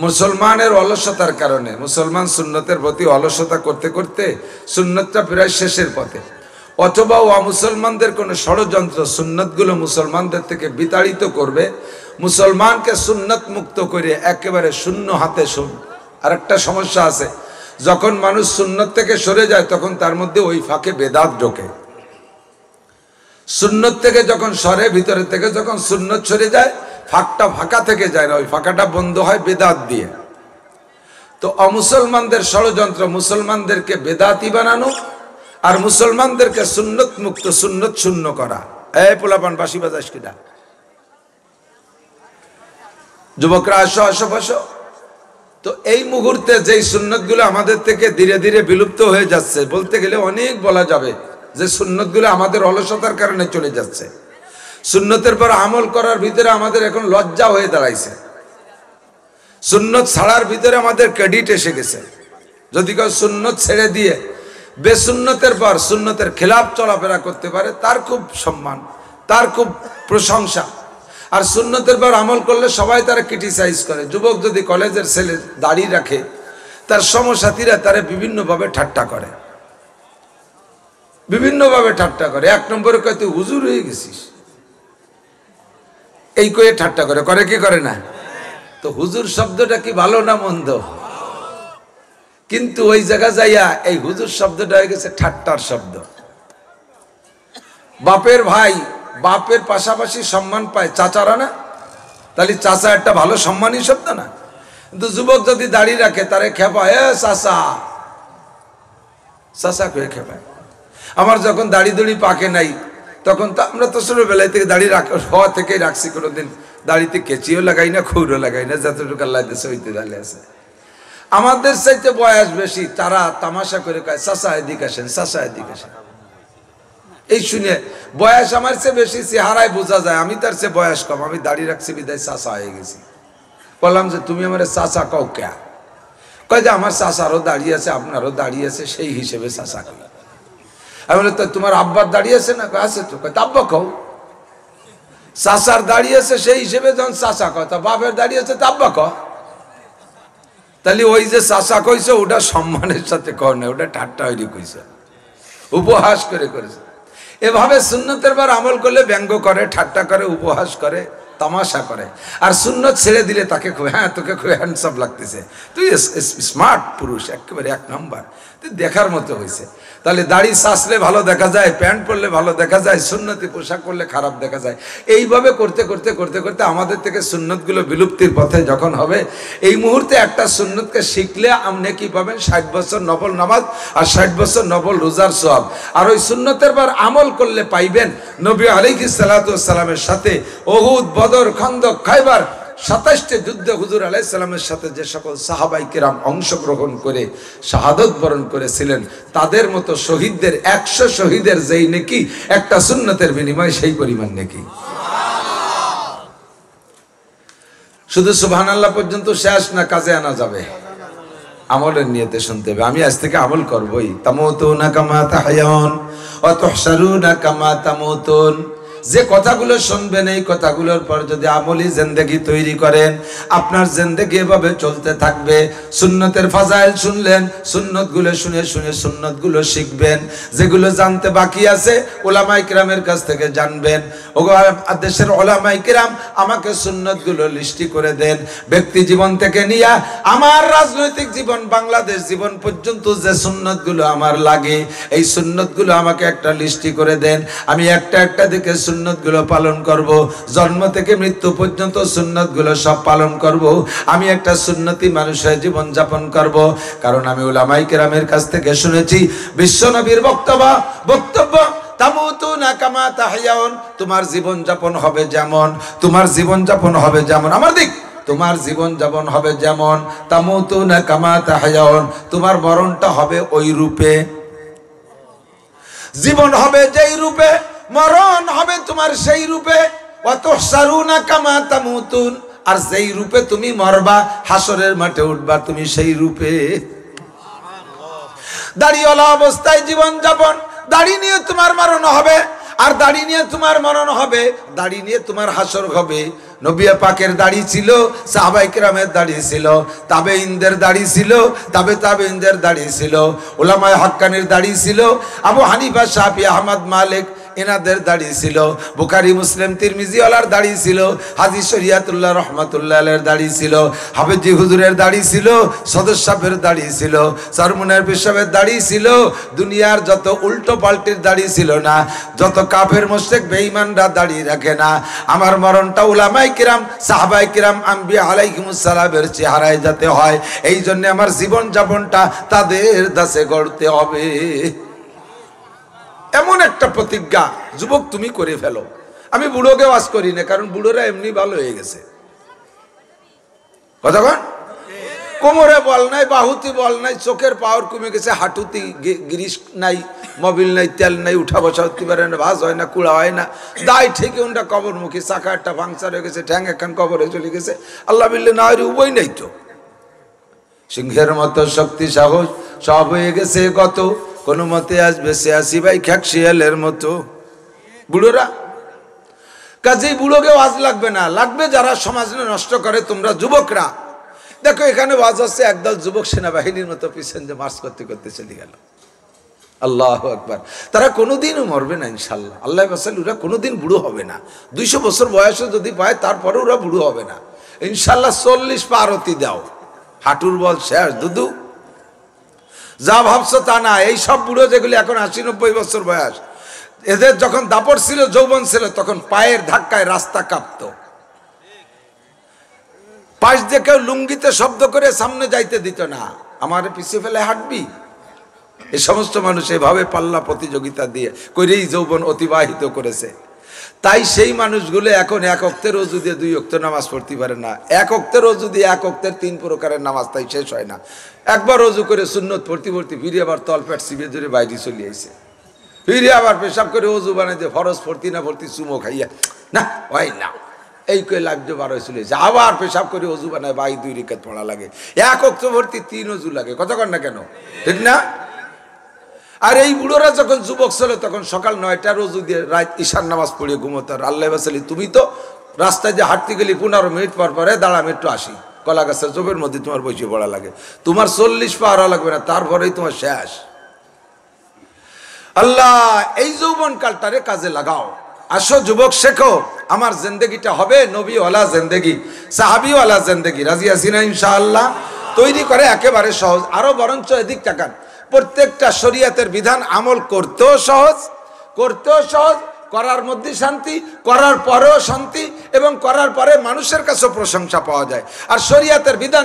মুসলমানের অলসতার কারণে, মুসলমান সুন্নতের প্রতি অলসতা করতে করতে সুন্নতটা প্রায় শেষের পথে, অথবা মুসলমানদের কোনো ষড়যন্ত্র সুন্নতগুলো মুসলমানদের থেকে বিতাড়িত করবে, মুসলমানকে সুন্নত মুক্ত করে একেবারে শূন্য হাতে। আর একটা সমস্যা আছে, যখন মানুষ সুন্নত থেকে সরে যায় তখন তার মধ্যে ওই ফাঁকে বেদাত ঢোকে। সুন্নত থেকে যখন সরে, ভিতরে থেকে যখন সুন্নত সরে যায়, ফাঁকটা ফাঁকা থেকে যায় না, ওই ফাঁকাটা বন্ধ হয় বেদাত দিয়ে। তো অমুসলমানদের ষড়যন্ত্র মুসলমানদেরকে বেদাতি বানানো আর মুসলমানদেরকে সুন্নত মুক্ত, সুন্নত শূন্য করা। এই পোলাপান বাঁশি বাজাস কিনা, যুবকরা আসো আসো বসো। তো এই মুহূর্তে যেই সুন্নতগুলো আমাদের থেকে ধীরে ধীরে বিলুপ্ত হয়ে যাচ্ছে, বলতে গেলে অনেক বলা যাবে যে সুন্নতগুলো আমাদের অলসতার কারণে চলে যাচ্ছে। সুন্নতের পর আমল করার ভিতরে আমাদের এখন লজ্জা হয়ে দাঁড়াইছে। সুন্নত ছাড়ার ভিতরে আমাদের ক্রেডিট এসে গেছে। যদি কেউ সুন্নত ছেড়ে দিয়ে বেসুন্নতের পর সুন্নতের খেলাফ চলাফেরা করতে পারে, তার খুব সম্মান, তার খুব প্রশংসা। আর সুন্নতের পর আমল করলে সবাই তারা ক্রিটিসাইজ করে। যুবক যদি কলেজের ছেলে দাড়ি রাখে, তার সমসাথীরা তারা বিভিন্নভাবে ঠাট্টা করে, বিভিন্নভাবে ঠাট্টা করে। এক নম্বরে কয় তুই হুজুর হয়ে গেছিস, এই কয়ে ঠাট্টা করে, করে কি করে না? তো হুজুর শব্দটা কি ভালো না মন্দ? কিন্তু ওই জায়গা যাইয়া এই হুজুর শব্দটা হয়ে গেছে ঠাট্টার শব্দ। বাপের ভাই বাপের পাশাপাশি সম্মান পায় চাচারা না, তাহলে চাচা একটা ভালো সম্মানী শব্দ না? কিন্তু যুবক যদি দাড়ি রাখে তারে খেপায়, এ চাচা, চাচা কয়ে খেপায়। আমার যখন দাড়ি দড়ি পাকে নাই, তখন তো আমরা তো ছোটবেলায় থেকে দাড়ি হওয়া থেকেই রাখছি, কোনোদিন দাড়িতে কেচিও লাগাই না, খুরও লাগাই না, যতটুকু আল্লাহ দেশে হইতে দাঁড়িয়ে আছে। আমাদের চাইতে বয়স বেশি, তারা তামাশা করে কয় চাচা এদিকে আসেন, চাচা এদিকে আসেন। এই শুনে বয়স আমার চেয়ে বেশি, চেহারায় বোঝা যায় আমি তার চেয়ে বয়স কম। আমি দাড়ি রাখছি বিদায় চাচা হয়ে গেছি। বললাম যে তুমি আমার চাচা কও কে? কয় যে আমার চাচারও দাঁড়িয়ে আছে, আপনারও দাঁড়িয়ে আছে, সেই হিসেবে চাচা কই। আমি বলি তো তোমার আব্বার দাঁড়িয়ে আছে না? আছে তো। কয় আব্বা কও। চাচার দাঁড়িয়ে আছে সেই হিসেবে যখন চাচা কয়, তা বাপের দাঁড়িয়ে আছে তা আব্বা ক। তাহলে ওই যে চাচা কইছে ওটা সম্মানের সাথে কর না, ওটা ঠাট্টা হইলে কইছে, উপহাস করে করেছে। এভাবে সুন্নতের বার আমল করলে ব্যঙ্গ করে, ঠাট্টা করে, উপহাস করে, তামাশা করে। আর সুন্নত ছেড়ে দিলে তাকে খুব, হ্যাঁ তোকে খুব হ্যান্ডসাম লাগতেছে, তুই স্মার্ট পুরুষ, একেবারে এক নম্বর, তুই দেখার মতো হয়েছে। তাহলে দাড়ি সাজলে ভালো দেখা যায়, প্যান্ট পরলে ভালো দেখা যায়, সুন্নতি পোশাক পরলে খারাপ দেখা যায়। এইভাবে করতে করতে করতে করতে আমাদের থেকে সুন্নতগুলো বিলুপ্তির পথে যখন হবে, এই মুহূর্তে একটা সুন্নতকে শিখলে আপনি কি পাবেন? 60 বছর নফল নামাজ আর 60 বছর নফল রোজার সওয়াব। আর ওই সুন্নতের পর আমল করলে পাইবেন নবী আলাইহিস সালাতু ওয়াস সালামের সাথে উহুদ, বদর, খন্দক, খায়বার 27টি যুদ্ধে হুজুর আলাইহিস সালামের সাথে যে সকল সাহাবায়ে কেরাম অংশগ্রহণ করে শাহাদত বরণ করেছিলেন, তাদের মতো শহীদদের 100 শহীদের যেই নেকি একটা সুন্নতের বিনিময়ে, সেই পরিমাণ নেকি। শুধু সুবহানাল্লাহ পর্যন্ত শেষ না, কাজে আনা যাবে, আমলের নিয়তে শুনতে হবে। আমি আজ থেকে আমল করবই। তামুতুনা কামা তাহয়াউন ওয়া তুহশারুনা কামা তামুতুন। যে কথাগুলো শুনবেন, এই কথাগুলোর পর যদি আমলি জিন্দেগি তৈরি করেন, আপনার জিন্দেগি এভাবে চলতে থাকবে। সুন্নতের ফাজাইল শুনলেন, সুন্নতগুলো শুনে শুনে সুন্নতগুলো শিখবেন। যেগুলো জানতে বাকি আছে উলামায়ে কিরামের কাছ থেকে জানবেন। ওগো দেশের উলামায়ে কিরাম, আমাকে সুন্নতগুলো লিস্টি করে দেন। ব্যক্তি জীবন থেকে নিয়ে আমার রাজনৈতিক জীবন, বাংলাদেশ জীবন পর্যন্ত যে সুন্নতগুলো আমার লাগে, এই সুন্নতগুলো আমাকে একটা লিস্টি করে দেন। আমি একটা একটা দিকে সুন্নতগুলো পালন করব। জন্ম থেকে মৃত্যু পর্যন্ত সুন্নতগুলো সব পালন করব। আমি একটা সুন্নতি মানুষের জীবন যাপন করব। কারণ আমি উলামায়ে কেরামের কাছ থেকে শুনেছি, বিশ্ব নবীর বক্তব্য তামুতুনা কামা তাহয়াউন। তোমার জীবন যাপন হবে যেমন, তোমার জীবন যাপন হবে যেমন, আমার দিক, তোমার জীবন যাপন হবে যেমন, তামুতুনা কামা তাহয়াউন, তোমার মরণটা হবে ওই রূপে। জীবন হবে যেই রূপে, মরণ হবে তোমার সেই রূপে। ওয়া তুহশারুনা কামা তামুতুন, আর যেই রূপে তুমি মরবা, হাসরের মাঠে উঠবা তুমি সেই রূপে। দাড়িওয়ালা অবস্থায় জীবন যাপন, দাড়ি নিয়ে তোমার মরণ হবে, আর দাড়ি নিয়ে তোমার মরণ হবে, দাড়ি নিয়ে তোমার হাসর হবে। নবী পাকের দাড়ি ছিল, সাহাবায়ে কেরামের দাড়ি ছিল, তাবেঈনদের দাড়ি ছিল, তাবেঈনদের দাড়ি ছিল, উলামায়ে হাক্কানির দাড়ি ছিল, আবু হানিফা, শাফি, আহমদ, মালিক এনাদের দাড়ি ছিল, বুখারী, মুসলিম, তিরমিজি ওয়ালার দাড়ি ছিল, হাজী শরিয়াতুল্লাহ রহমাতুল্লাহ আলাইহির দাড়ি ছিল, হাফেজি হুজুরের দাড়ি ছিল, সদস্য সাহেবের দাড়ি ছিল, সরমুনার বিশ্ববের দাড়ি ছিল। দুনিয়ার যত উল্টো পাল্টির দাড়ি ছিল না, যত কাফের মুশরিক বেঈমানরা দাড়ি রাখে না। আমার মরণটা উলামায়ে কিরাম, সাহাবায়ে কিরাম, আম্বিয়া আলাইহিমুস সালামের চেহারায় যাতে হয়, এই জন্য আমার জীবন যাপনটা তাদের দাসে গড়তে হবে। এমন একটা প্রতিজ্ঞা যুবক তুমি করে ফেলো। আমি বুড়োকে ওয়াজ করি না, কারণ বুড়োরা এমনি ভালো হয়ে গেছে। কথা কন, কোমরে বল নাই, বাহুতে বল নাই, চোখের পাওয়ার কমে গেছে, হাঁটুতে গিরিশ নাই, মোবিল নাই, তেল নাই, উঠা বসা হতে পারে না, ভাজ হয় না, কুড়া হয় না, দায় থেকে ওনটা কবরমুখী, চাকা একটা পাংচার হয়ে গেছে, ঠ্যাং একখান কবরে চলে গেছে, আল্লাহ বিল্লে না হলে উপায় নাই তো। সিংহের মতো শক্তি সাহস সব হয়ে গেছে কত, কোনো মতে আসবে সে আসি ভাই খ্যাক শিয়ালের মতো। বুড়োরা কাজেই বুড়োকে ওয়াজ লাগবে না, লাগবে যারা সমাজ নষ্ট করে, তোমরা যুবকরা। দেখো এখানে ওয়াজ হচ্ছে, একদল যুবক সেনাবাহিনীর মতো পিছন যে মার্চ করতে করতে চলে গেল। আল্লাহু আকবার। তারা কোনোদিনও মরবে না ইনশাল্লাহ, আল্লাহ বাসাল, ওরা কোনোদিন বুড়ো হবে না। 200 বছর বয়সে যদি পায় তারপরে ওরা বুড়ো হবে না ইনশাল্লাহ। 40 পার হতে দাও, হাঁটুর বল শেষ দুদু, যা ভাবছো তা না। এই সব বুড়ো যেগুলি এখন 80-90 বছর বয়স, এদের যখন দাপট ছিল, যৌবন ছিল, তখন পায়ের ধাক্কায় রাস্তা কাঁপতো, পাশ দিয়ে কেউ লুঙ্গিতে শব্দ করে সামনে যাইতে দিত না, আমার পিছিয়ে ফেলে হাঁটবি। এই সমস্ত মানুষ এভাবে পাল্লা প্রতিযোগিতা দিয়ে করেই যৌবন অতিবাহিত করেছে। তাই সেই মানুষগুলো এখন 1 ওয়াক্তের ওযু দিয়ে 2 ওয়াক্ত নামাজ পড়তে পারে না। 1 ওয়াক্তের ওযু দিয়ে 1 ওয়াক্তের 3 প্রকারের নামাজ তাই শেষ হয় না। একবার ওযু করে সুন্নত পড়তে পড়তে ফিরে আবার তলপেট চিপে ধরে বাইরে চলে আইছে, ফিরে আবার পেশাব করে ওযু বানাই দিয়ে ফরজ পড়তি না পড়তি চুমো খাইয়া না হয় না, এই কই লাভ দিয়ে 12 চলে যায়, আবার পেশাব করে ওযু বানায়, বাই 2 রিকাত পড়া লাগে। 1 ওয়াক্ত ভর্তি 3 ওযু লাগে, কতক্ষণ না কেন, ঠিক না? আর এই বুড়োরা যখন যুবক ছিল তখন সকাল 9টার ওযু দিয়ে রাত ঈশার নামাজ পড়িয়ে ঘুমোতো। আর আল্লাহ বাসালি, তুমি তো রাস্তায় যে হাঁটতে গেলি 15 মিনিট পর পরে দাঁড়া, মেট্রো আসি, কলা গাছের জবের মধ্যে তোমার বসে পড়া লাগে, তোমার 40 পার হওয়া লাগবে না, তারপরেই তোমার শেষ। আল্লাহ এই যৌবন কালটারে কাজে লাগাও। আসো যুবক, শেখো, আমার জিন্দেগিটা হবে নবীওয়ালা জিন্দেগি, সাহাবীওয়ালা জিন্দেগি। রাজি আছি না ইনশাআল্লাহ? তৈরি করে একেবারে সহজ। আরো বরঞ্চ এদিক তাকান, প্রত্যেকটা শরীয়তের বিধান আমল করতেও সহজ, করার মধ্যে শান্তি, করার পরেও শান্তি, এবং করার পরে মানুষের কাছে প্রশংসা পাওয়া যায়। আর শরীয়তের বিধান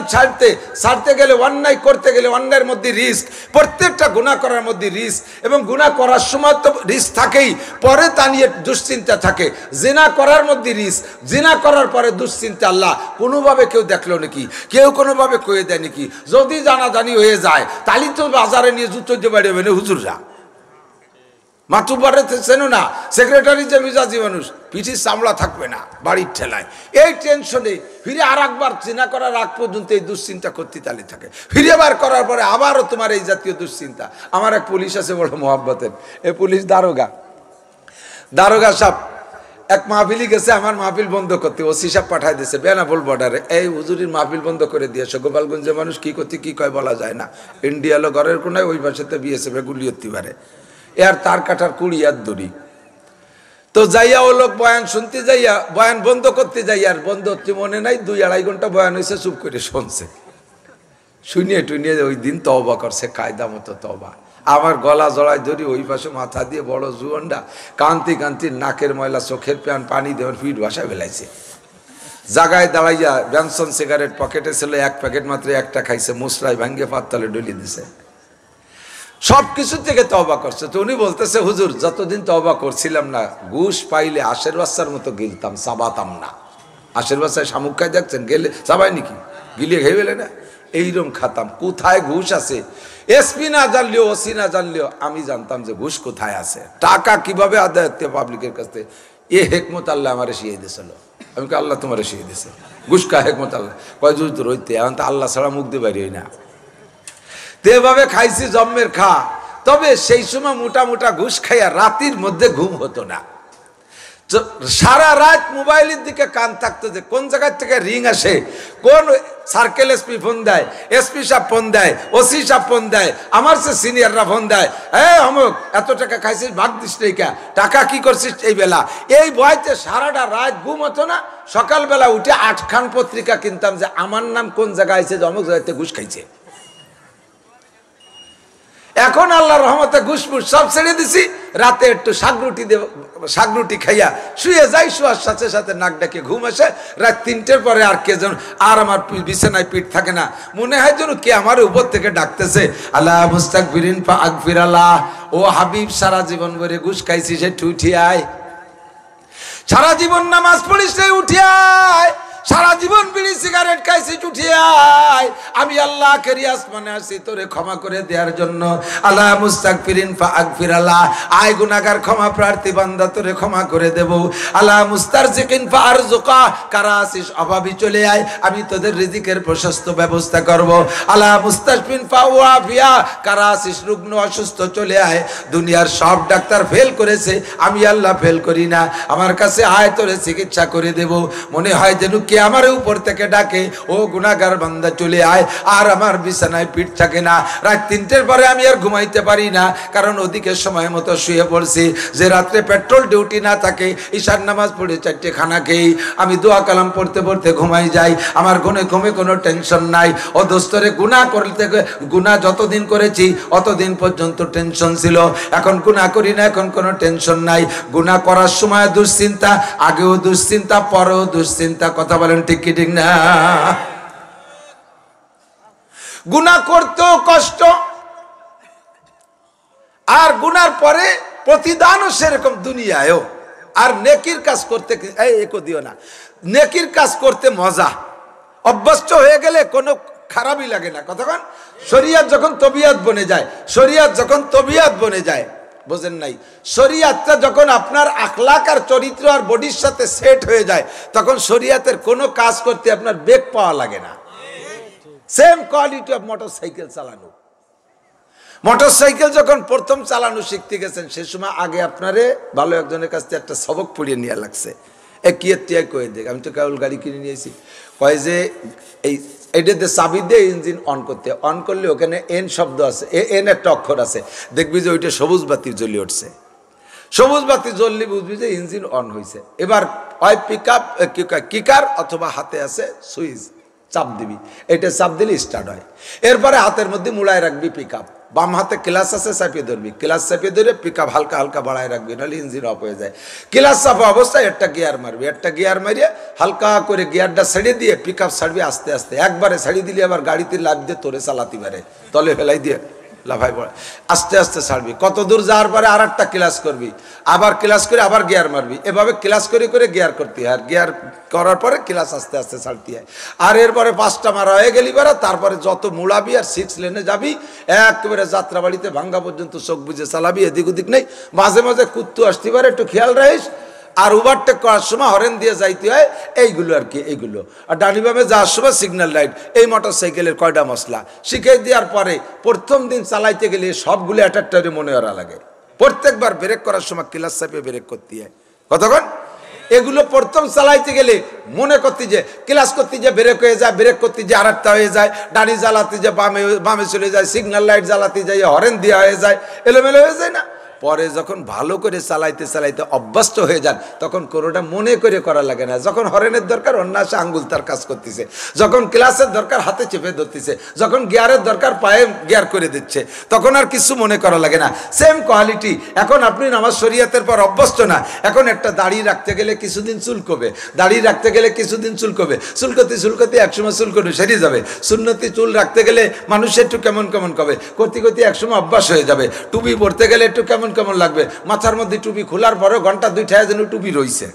ছাড়তে গেলে, অন্যায় করতে গেলে অন্যায়ের মধ্যে রিস্ক, প্রত্যেকটা গুনাহ করার মধ্যে রিস্ক, এবং গুনাহ করার সময় তো রিস্ক থাকেই, পরে তা নিয়ে দুশ্চিন্তা থাকে। জিনা করার মধ্যে রিস্ক, জিনা করার পরে দুশ্চিন্তা। আল্লাহ কোনোভাবে কেউ দেখলো নাকি, কেউ কোনোভাবে কয়ে দেয় নাকি? যদি জানাজানি হয়ে যায় তাহলে তো বাজারে নিয়ে জুতো দিয়ে বাড়িয়ে বেনে হুজুররা, মাতুবারে চেনো না, সেক্রেটারি যে মিজাজি মানুষ, পিঠির চামড়া থাকবে না বাড়ির ঠেলায়, এই টেনশনে ফিরে আর একবার চিনা করার আগ পর্যন্ত এই দুশ্চিন্তা করতে তালি থাকে। ফিরে বার করার পরে আবারও তোমার এই জাতীয় দুশ্চিন্তা। আমার এক পুলিশ আছে বড় মোহাব্বতের, এই পুলিশ দারোগা সাহেব এক মাহফিলি গেছে, আমার মাহফিল বন্ধ করতে ওসি সাহেব পাঠাই দিয়েছে বেনাপোল বর্ডারে, এই হুজুরির মাহফিল বন্ধ করে দিয়েছে। গোপালগঞ্জের মানুষ কি করতে কি কয় বলা যায় না, ইন্ডিয়া লো ঘরের কোনায়, ওই পাশেতে বিএসএফ গুলি হতে পারে, এর তার কাটার 20 হাত দড়ি। তো যাইয়া ও লোক বয়ান শুনতে যাইয়া, বয়ান বন্ধ করতে যাইয়া, আর বন্ধ হচ্ছে মনে নাই, 2-2.5 ঘন্টা বয়ান হয়েছে, চুপ করে শুনছে, শুনিয়ে টুনিয়ে ওই দিন তওবা করছে, কায়দা মতো তওবা। আমার গলা জড়াই ধরি, ওই পাশে মাথা দিয়ে বড় জুয়নটা কান্তি নাকের ময়লা, চোখের পানি দেওয়ার পিঠ ভাষা ফেলাইছে। জাগায় দাঁড়াইয়া ব্যানসন সিগারেট পকেটে ছিল 1 প্যাকেট মাত্র, একটা খাইছে, মুসরাই ভাঙ্গে পাততালে ডলি দিছে, সব কিছু থেকে তওবা করছে। তো উনি বলতেছে, হুজুর যতদিন তওবা করছিলাম না, ঘুষ পাইলে আশের বাচ্চার মতো গিলতাম, চাবাতাম না। আশের বাচ্চায় শামুক খাই দেখছেন, গেলে চাবাই নাকি, গিলিয়ে খেয়ে ফেলে না, এইরকম খাতাম। কোথায় ঘুষ আছে এসপি না জানলেও, ওসি না জানলেও আমি জানতাম যে ঘুষ কোথায় আছে, টাকা কিভাবে আদায় হতে পাবলিকের কাছে। এ হেকমত আল্লাহ আমার শিখিয়ে দিয়েছিল। আমি আল্লাহ তোমার শিখিয়ে দিয়েছে ঘুষ কা হেকমত আল্লাহ, কয় জুজ তো রইতে, এখন তো আল্লাহ ছাড়া মুখ দিয়ে বাইরে না। এভাবে খাইছি জন্মের খা। তবে সেই সময় মোটা ঘুষ খাইয়া রাতের মধ্যে ঘুম হতো না, সারা রাত মোবাইলের দিকে কান থাকতো, যে কোন জায়গা থেকে রিং আসে, কোন সার্কেল এসপি ফোন দেয়, এসপি সাহেব ফোন দেয়, ওসি সাহেব ফোন দেয়, আমার সে সিনিয়ররা ফোন দেয়, অমুক এত টাকা খাইছিস, ভাগ দিস কা, টাকা কি করছিস এই বেলা। এই ভয়তে সারাটা রাত ঘুম হতো না। সকালবেলা উঠে 8 খান পত্রিকা কিনতাম, যে আমার নাম কোন জায়গায় আছে, যে অমুক জায়গাতে ঘুষ খাইছে। এখন আল্লাহর রহমতে ঘুষমুষ সব ছেড়ে দিছি, রাতে একটু শাক রুটি খাইয়া শুয়ে যাই, শোয়ার সাথে সাথে নাক ডাকে ঘুম আসে। রাত 3টের পরে আর কে যেন আর আমার বিছানায় পিঠ থাকে না, মনে হয় যেন কে আমার উপর থেকে ডাকতেছে, আল্লাহ মুস্তাগফিরিন ফা আগফির আল্লাহ, ও হাবিব সারা জীবন ভরে ঘুষ খাইছিস, একটু উঠি আয়, সারা জীবন নামাজ পড়িস, উঠি আয়, সারা জীবন বিড়ি সিগারেট খাইছি, উঠিয়ে আয়, আমি আল্লাহকে রিয়াজ মানে আসি তোরে ক্ষমা করে দেওয়ার জন্য। আল্লাহ মুস্তাগফিরিন ফাগফির, আল্লাহ আয় গুনাহগার ক্ষমা প্রার্থী বান্দা তোরে ক্ষমা করে দেব। আল্লাহ মুস্তারজিকিন ফারজুকা, কারা আসিস অভাবী চলে আয়, আমি তোদের রিজিকের প্রশস্ত ব্যবস্থা করব। আল্লাহ মুস্তাশফিন ফাওয়াফিয়া, কারা আসিস রুগ্ন অসুস্থ চলে আয়, দুনিয়ার সব ডাক্তার ফেল করেছে, আমি আল্লাহ ফেল করি না, আমার কাছে আয় তোরে চিকিৎসা করে দেব। মনে হয় যেন কে আমার উপর থেকে ডাকে, ও গুনাহগার বান্দা চলে আয়। আর আমার বিছানায় পিঠ থাকে না, রাত 3টের পরে আমি আর ঘুমাইতে পারি না, কারণ ওদিকে সময় মতো শুয়ে পড়ছি। যে রাত্রে পেট্রোল ডিউটি না থাকে, ঈশার নামাজ পড়ে 4টে খানা খেয়ে আমি দোয়া কালাম পড়তে পড়তে ঘুমাই যাই, আমার ঘুমে কোনো টেনশন নাই। ও দোস্তরে গুনাহ করতে, গুনাহ যতদিন করেছি অতদিন পর্যন্ত টেনশন ছিল, এখন গুনাহ করি না, এখন কোনো টেনশন নাই। গুনাহ করার সময় দুশ্চিন্তা, আগেও দুশ্চিন্তা, পরেও দুশ্চিন্তা। কথা বলেন ঠিক কি ঠিক না? গুনাহ করতেও কষ্ট, আর গুনার পরে প্রতিদানও সেরকম দুনিয়ায়ও। আর নেকির কাজ করতে, একো দিও না, নেকির কাজ করতে মজা, অভ্যস্ত হয়ে গেলে কোনো খারাপই লাগে না। কতক্ষণ শরিয়াত যখন তবিয়াত বনে যায়, শরিয়াত যখন তবিয়াত বনে যায়, বোঝেন নাই, শরিয়াতটা যখন আপনার আখলাক আর চরিত্র আর বডির সাথে সেট হয়ে যায়, তখন শরিয়াতের কোনো কাজ করতে আপনার বেগ পাওয়া লাগে না। সেম কোয়ালিটি অফ মোটরসাইকেল চালানো। মোটরসাইকেল যখন প্রথম চালানো শিখতে গেছেন, সে সময় আগে আপনারে ভালো একজনের কাছ থেকে একটা সবক পড়িয়ে নিয়ে লাগছে। কয়ে দেখ, আমি তো কেবল গাড়ি কিনে নিয়েছি, কয় যে এইটাতে চাবি দিয়ে ইঞ্জিন অন করতে, অন করলে ওখানে এন শব্দ আছে, এন একটা অক্ষর আছে, দেখবি যে ওইটা সবুজ বাতি জ্বলে উঠছে। সবুজ বাতি জ্বললে বুঝবি যে ইঞ্জিন অন হয়েছে। এবার হয় কিকার অথবা হাতে আছে সুইচ, চাপ দিবি, এটা চাপ দিলে স্টার্ট হয়। এরপরে হাতের মধ্যে মুড়ায় রাখবি পিকআপ, বাম হাতে ক্লাস আছে, চাপিয়ে ধরবি, ক্লাস চাপিয়ে ধরে পিকআপ হালকা হালকা বাড়ায় রাখবি, নাহলে ইঞ্জিন অফ হয়ে যায়। ক্লাস চাপা অবস্থায় একটা গিয়ার মারবি, একটা গিয়ার মারিয়ে হালকা করে গিয়ারটা ছেড়ে দিয়ে পিকআপ ছাড়বি আস্তে আস্তে। একবারে ছাড়ি দিলে আবার গাড়িতে লাভ দিয়ে তোরে চালাতে পারে, তলে ফেলাই দিয়ে লাফাই পড়ে, আস্তে আস্তে ছাড়বি। কত দূর যাওয়ার পরে আর একটা ক্লাস করবি, আবার ক্লাস করে আবার গিয়ার মারবি, এভাবে ক্লাস করে করে গিয়ার করতে হয়। আর গিয়ার করার পরে ক্লাস আস্তে আস্তে ছাড়তে হয়। আর এরপরে 5টা মারা হয়ে গেলি বারা, তারপরে যত মুড়াবি আর 6 লেনে যাবি, একেবারে যাত্রাবাড়িতে ভাঙ্গা পর্যন্ত চোখ বুঝে চালাবি, এদিক ওদিক নেই। মাঝে মাঝে কুত্তু আসতে পারে, একটু খেয়াল রাখিস। আর ওভারটেক করার সময় হরেন দিয়ে যাইতে হয়, এইগুলো আর কি, এইগুলো। আর ডানি বামে যাওয়ার সময় সিগন্যাল লাইট। এই মোটরসাইকেলের কয়টা মশলা শিখিয়ে দেওয়ার পরে প্রথম দিন চালাইতে গেলে সবগুলো একটা মনে করা লাগে। প্রত্যেকবার ব্রেক করার সময় ক্লাস চাপিয়ে ব্রেক করতে হয়। কতক্ষণ এগুলো প্রথম চালাইতে গেলে মনে করতে যে ক্লাস করতে যে ব্রেক হয়ে যায়, ব্রেক করতে যে আরেকটা হয়ে যায়, ডানি জ্বালাতে যে বামে চলে যায়, সিগন্যাল লাইট জ্বালাতে যাই হরেন দেওয়া হয়ে যায়, এলোমেলো হয়ে যায় না। পরে যখন ভালো করে চালাইতে চালাইতে অভ্যস্ত হয়ে যান, তখন কোনোটা মনে করে করা লাগে না। যখন হরেনের দরকার অন্য আসে আঙ্গুল তার কাজ করতেছে, যখন ক্লাসের দরকার হাতে চেপে ধরতেছে, যখন গিয়ারের দরকার পায়ে গিয়ার করে দিচ্ছে, তখন আর কিছু মনে করা লাগে না। সেম কোয়ালিটি এখন আপনি নামাজ শরিয়াতের পর অভ্যস্ত না। এখন একটা দাড়ি রাখতে গেলে কিছুদিন চুলকবে, দাড়ি রাখতে গেলে কিছুদিন চুলকবে, চুলকতে চুলকতে একসময় চুলকবে সেরে যাবে। সুন্নতি চুল রাখতে গেলে মানুষ একটু কেমন কেমন কবে, করতে করতে একসময় অভ্যাস হয়ে যাবে। টুপি পরতে গেলে একটু কেমন কেমন লাগবে, মাথার মধ্যে টুপি খোলার পরে ঘন্টা 2টা যেন টুপি রইছে,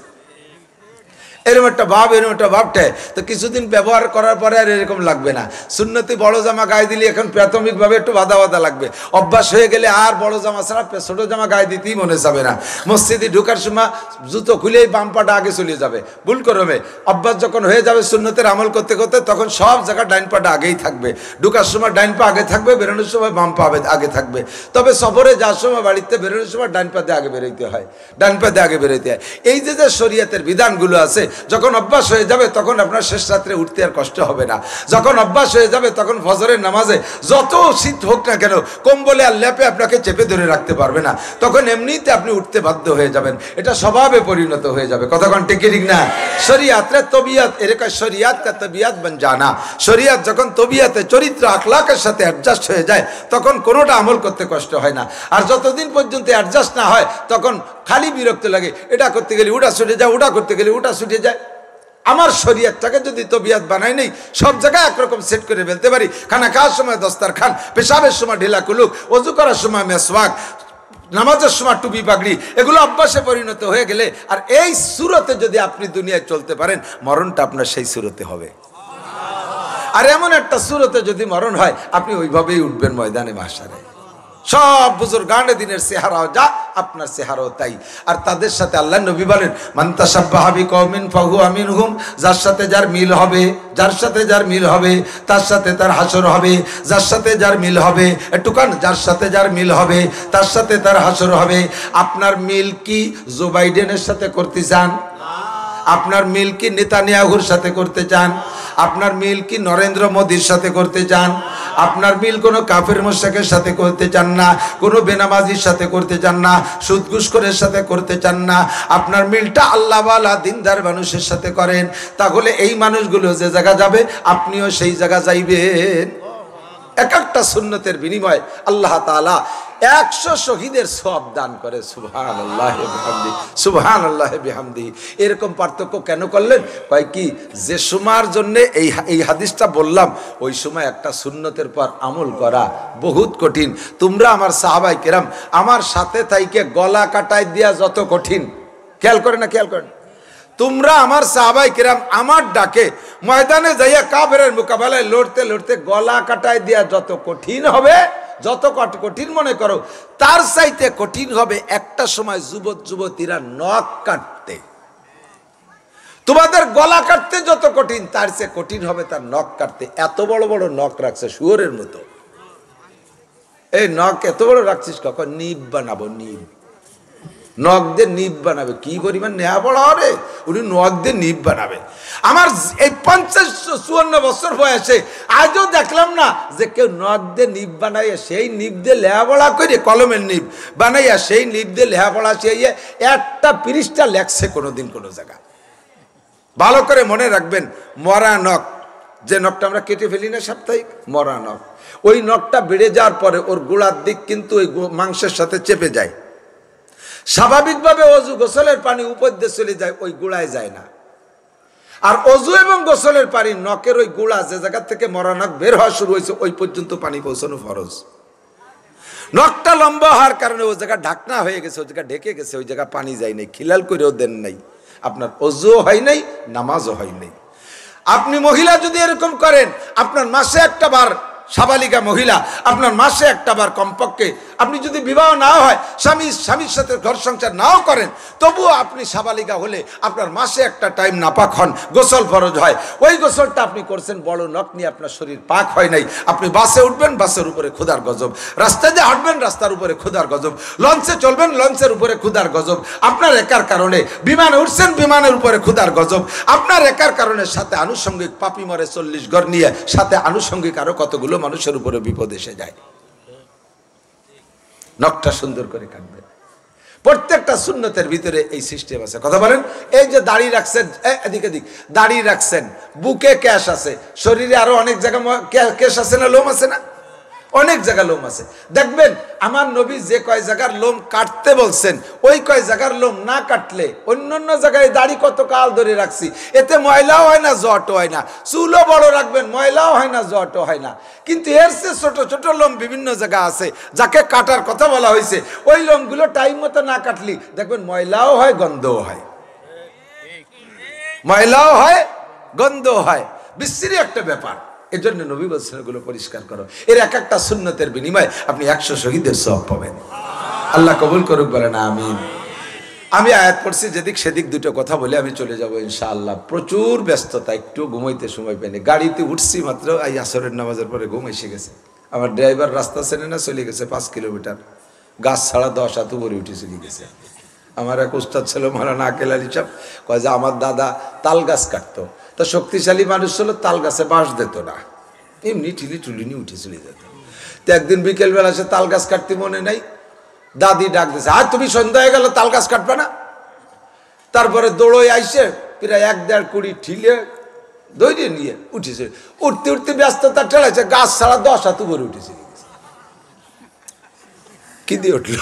এরকম একটা ভাব, এরকম একটা ভাবটায়। তো কিছুদিন ব্যবহার করার পরে আর এরকম লাগবে না। সুন্নতি বড় জামা গায়ে দিলে এখন প্রাথমিকভাবে একটু বাধা বাধা লাগবে, অভ্যাস হয়ে গেলে আর বড় জামা ছাড়া ছোট জামা গায়ে দিতেই মনে যাবে না। মসজিদে ঢোকার সময় জুতো খুলেই বাম পাটা আগে চলে যাবে, ভুল করবে। অভ্যাস যখন হয়ে যাবে সুন্নতের আমল করতে করতে, তখন সব জায়গায় ডাইন পাটা আগেই থাকবে। ঢোকার সময় ডাইন পা আগে থাকবে, বেরোনোর সময় বাম পা আগে থাকবে। তবে সফরে যাওয়ার সময় বাড়িতে বেরোনোর সময় ডাইন পাতে আগে বেরোইতে হয়, ডাইন পাতে আগে বেরোইতে হয়। এই যে যে শরীয়তের বিধানগুলো আছে, যখন অভ্যাস হয়ে যাবে তখন আপনার শেষ রাত্রে উঠতে আর কষ্ট হবে না। যখন অভ্যাস হয়ে যাবে তখন ফজরের নামাজে যত শীত হোক না কেন, কম্বলে আর ল্যাপে আপনাকে চেপে ধরে রাখতে পারবে না, তখন এমনিতে আপনি উঠতে বাধ্য হয়ে যাবেন। এটা স্বভাবে পরিণত হয়ে যাবে। কতক্ষণ ঠিক ঠিক না? শরিয়াতের তবিয়াত, এরকম শরিয়াত কা তবিয়াত বন জানা। শরিয়াত যখন তবিয়াতে চরিত্র আখলাকের সাথে অ্যাডজাস্ট হয়ে যায়, তখন কোনোটা আমল করতে কষ্ট হয় না। আর যতদিন পর্যন্ত অ্যাডজাস্ট না হয়, তখন খালি বিরক্ত লাগে। এটা করতে গেলে ওটা ছুটে যায়, ওটা করতে গেলে ওটা ছুটে যায়। আমার শরীয়তটাকে যদি তবিয়াত বানাই নেই, সব জায়গায় একরকম সেট করে ফেলতে পারি। খানা খাওয়ার সময় দস্তারখান, পেশাবের সময় ঢিলা কুলুক, ওযু করার সময় মেসওয়াক, নামাজের সময় টুপি পাগড়ি, এগুলো অভ্যাসে পরিণত হয়ে গেলে আর এই সুরতে যদি আপনি দুনিয়ায় চলতে পারেন, মরণটা আপনার সেই সুরতে হবে। আর এমন একটা সুরতে যদি মরণ হয়, আপনি ওইভাবেই উঠবেন ময়দানে মাহশারে। সব বুজুর্গানে দিনের চেহারাও যা, আপনার চেহারাও তাই। আর তাদের সাথে আল্লাহ নবী বলেন, মান তাশাব্বাহা বিকওমিন ফাহুয়া মিনহুম, যার সাথে যার মিল হবে, যার সাথে যার মিল হবে তার সাথে তার হাসর হবে। যার সাথে যার মিল হবে, একটু কান, যার সাথে যার মিল হবে তার সাথে তার হাসর হবে। আপনার মিল কি জো বাইডেনের সাথে করতে চান? আপনার মিল কি নেতানিয়াহুর সাথে করতে চান? আপনার মিল কি নরেন্দ্র মোদীর সাথে করতে চান? আপনার মিল কোনো কাফের মুশরিকের সাথে করতে চান না, কোনো বেনামাজির সাথে করতে চান না, সুদ ঘুষখোরের সাথে করতে চান না। আপনার মিলটা আল্লাহওয়ালা দিনদার মানুষের সাথে করেন, তাহলে এই মানুষগুলো যে জায়গা যাবে আপনিও সেই জায়গা যাইবেন। এক একটা সুন্নতের বিনিময়ে আল্লাহ তাআলা 100 শহীদের সওয়াব দান করে। সুবহানাল্লাহ বিহামদি, সুবহানাল্লাহ বিহামদি। এরকম পার্থক্য কেন করলেন? কয় কি, যে সময়ের জন্য এই হাদিসটা বললাম, ওই সময় একটা সুন্নতের পর আমল করা বহুত কঠিন। তোমরা আমার সাহাবায়ে কেরাম আমার সাথে থাইকে গলা কাটায় দিয়া যত কঠিন, খেয়াল করে না, খেয়াল করেন, তোমরা আমার সাহাবায়ে কেরাম আমার ডাকে ময়দানে যাইয়া কাফেরের মোকাবেলায় লড়তে লড়তে গলা কাটায় দিয়া যত কঠিন হবে, যত কঠিন মনে করো, তার চাইতে কঠিন হবে একটা সময় যুবক যুবতীরা নখ কাটতে। তোমাদের গলা কাটতে যত কঠিন, তার চেয়ে কঠিন হবে তার নখ কাটতে। এত বড় বড় নখ রাখছে শুয়োরের মতো। এই নখ এত বড় রাখছিস, কখন নিব বানাবো, নিব নখ দিয়ে নিব বানাবে। কি পরিমাণ নেহা পড়া হবে, উনি নখ দিয়ে নিব বানাবে। আমার এই 50-54 বছর বয়সে আজও দেখলাম না যে কেউ নখ দিয়ে নিব বানাইয়া সেই নিব দিয়ে লেখাপড়া করে, কলমের নিব বানাইয়া সেই নিব দিয়ে লেখাপড়া শিখাইয়া একটা পৃষ্ঠা লেখছে কোনোদিন কোনো জায়গা। ভালো করে মনে রাখবেন, মরা নখ, যে নখটা আমরা কেটে ফেলি না সাপ্তাহিক, মরা নখ, ওই নখটা বেড়ে যাওয়ার পরে ওর গোড়ার দিক কিন্তু ওই মাংসের সাথে চেপে যায়। স্বাভাবিকভাবে অজু গোসলের পানি উপর দিয়ে চলে যায়, ওই গোড়ায় যায় না। আর অজু এবং গোসলের পানি নখের ওই গোড়া, যে জায়গা থেকে মরা নখ বের হওয়া শুরু হয়েছে, ওই পর্যন্ত পানি পৌঁছানো ফরজ। নখটা লম্বা হওয়ার কারণে ওই জায়গা ঢাকনা হয়ে গেছে, ওই জায়গা ঢেকে গেছে, ওই জায়গা পানি যায় নাই, খিলাল করেও দেন নাই, আপনার অজুও হয় নাই, নামাজও হয় নাই। আপনি মহিলা যদি এরকম করেন, আপনার মাসে একটা বার, সাবালিকা মহিলা, আপনার মাসে একটা বার কমপক্ষে, আপনি যদি বিবাহ না হয়, স্বামীর সাথে ঘর সংসার নাও করেন, তবুও আপনি সাবালিকা হলে আপনার মাসে একটা টাইম নাপাক হন, গোসল ফরজ হয়। ওই গোসলটা আপনি করছেন বড় নখ নিয়ে, আপনার শরীর পাক হয় নাই। আপনি বাসে উঠবেন, বাসের উপরে ক্ষুধার গজব, রাস্তায় দিয়ে হাঁটবেন, রাস্তার উপরে ক্ষুধার গজব, লঞ্চে চলবেন, লঞ্চের উপরে ক্ষুধার গজব, আপনার একার কারণে বিমানে উঠছেন, বিমানের উপরে ক্ষুধার গজব, আপনার একার কারণে সাথে আনুষঙ্গিক পাপি মরে 40 ঘর নিয়ে, সাথে আনুষঙ্গিক আরো কতগুলো মানুষের উপরে বিপদ এসে যায়। নখটা সুন্দর করে কাটবেন। প্রত্যেকটা সুন্নতের ভিতরে এই সিস্টেম আছে। কথা বলেন, এই যে দাড়ি রাখছেন, এদিক এদিক দাড়ি রাখছেন, বুকে ক্যাশ আছে, শরীরে আরো অনেক জায়গা ক্যাশ আছে না, লোম আছে না, অনেক জায়গা লোম আছে। দেখবেন আমার নবী যে কয় জায়গার লোম কাটতে বলছেন, ওই কয় জায়গার লোম না কাটলে অন্যান্য জায়গায় দাড়ি কত কাল ধরে রাখছি, এতে ময়লাও হয় না, জটও হয় না। চুলও বড় রাখবেন, ময়লাও হয় না, জটও হয় না। কিন্তু এর চেয়ে ছোট ছোট লোম বিভিন্ন জায়গা আছে, যাকে কাটার কথা বলা হয়েছে, ওই লোমগুলো টাইম মতো না কাটলি দেখবেন ময়লাও হয়, গন্ধও হয়, ময়লাও হয়, গন্ধও হয়, বিশ্রী একটা ব্যাপার। এর জন্য নবী বলছেন এগুলো পরিষ্কার করো। এর এক একটা সুন্নতের বিনিময়ে আপনি 100 শহীদের সওয়াব পাবেন। আল্লাহ কবুল করুক, বলেন আমিন। আমি আয়াত পড়ছি, যেদিক সেদিক দুটো কথা বলে আমি চলে যাব ইনশাআল্লাহ। প্রচুর ব্যস্ততা, একটু ঘুমাইতে সময় পাইনি। গাড়িতে উঠছি মাত্র, এই আসরের নামাজের পরে ঘুম এসে গেছে। আমার ড্রাইভার রাস্তা চেনে না, চলে গেছে 5 কিলোমিটার, গাছ ছাড়া 10 হাত উপরে উঠে চলে গেছে। আমার এক উস্তাদ ছিল মাওলানা আকেল আলী সাহেব, কয় যে আমার দাদা তাল গাছ কাটতো, তো শক্তিশালী মানুষ ছিল, তাল গাছে বাঁশ দিত না, এমনি ঠিলি টুলি নিয়ে উঠে চলে যেত। তো একদিন বিকেলবেলা সে তাল গাছ কাটতে মনে নাই, দাদি ডাক দিয়েছে, আর তুমি সন্ধ্যা হয়ে গেল তাল গাছ কাটবে না? তারপরে দৌড়ই আইসে প্রায় 1-1.5 কুড়ি ঠিলে দৌড়ে নিয়ে উঠেছে। উঠতে উঠতে ব্যস্ততা ঠেলাইছে, গাছ ছাড়া 10 হাত উপরে উঠেছে। কি দিয়ে উঠল?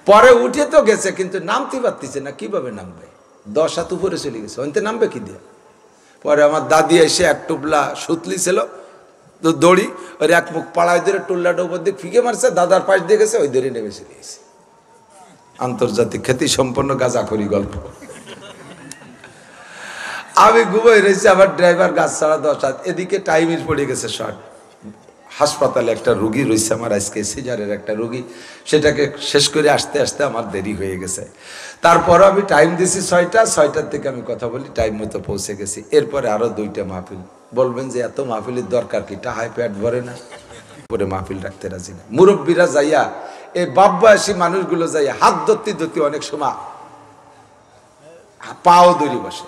পরে উঠে তো গেছে, কিন্তু নামতে পারতেছে না, কিভাবে নামবে? 10 হাত উপরে চলে গেছে, ওইতে নামবে কি দিয়ে? পরে আমার দাদি এসে এক টুপলা সুতলি ছিল, তো দড়ি ওর এক মুখ পাড়ায় ধরে টুল্লাটা উপর দিয়ে ফিকে মারছে, দাদার পাশ দিয়ে গেছে, ওই ধরে নেমে চলে গেছে। আন্তর্জাতিক খ্যাতি সম্পন্ন গাঁজাখড়ি গল্প। আমি ঘুমাই রয়েছি, আমার ড্রাইভার গাছ ছাড়া 10 এদিকে টাইমির পড়ে গেছে শর্ট। হাসপাতালে একটা রুগী রয়েছে আমার, আজকে সিজারের একটা রুগী, সেটাকে শেষ করে আসতে আসতে আমার দেরি হয়ে গেছে। তারপরও আমি টাইম দিছি 6টার থেকে আমি কথা বলি, টাইম মতো পৌঁছে গেছি। এরপরে আরো 2টা মাহফিল। বলবেন যে এত মাহফিলের দরকার কি, টাহায় পেট ভরে না? পরে মাহফিল রাখতে রাজি না। মুরব্বীরা যাইয়া, এই বাপ বয়সী মানুষগুলো যাইয়া হাত ধরতে অনেক সময় পাও দড়ি বসে,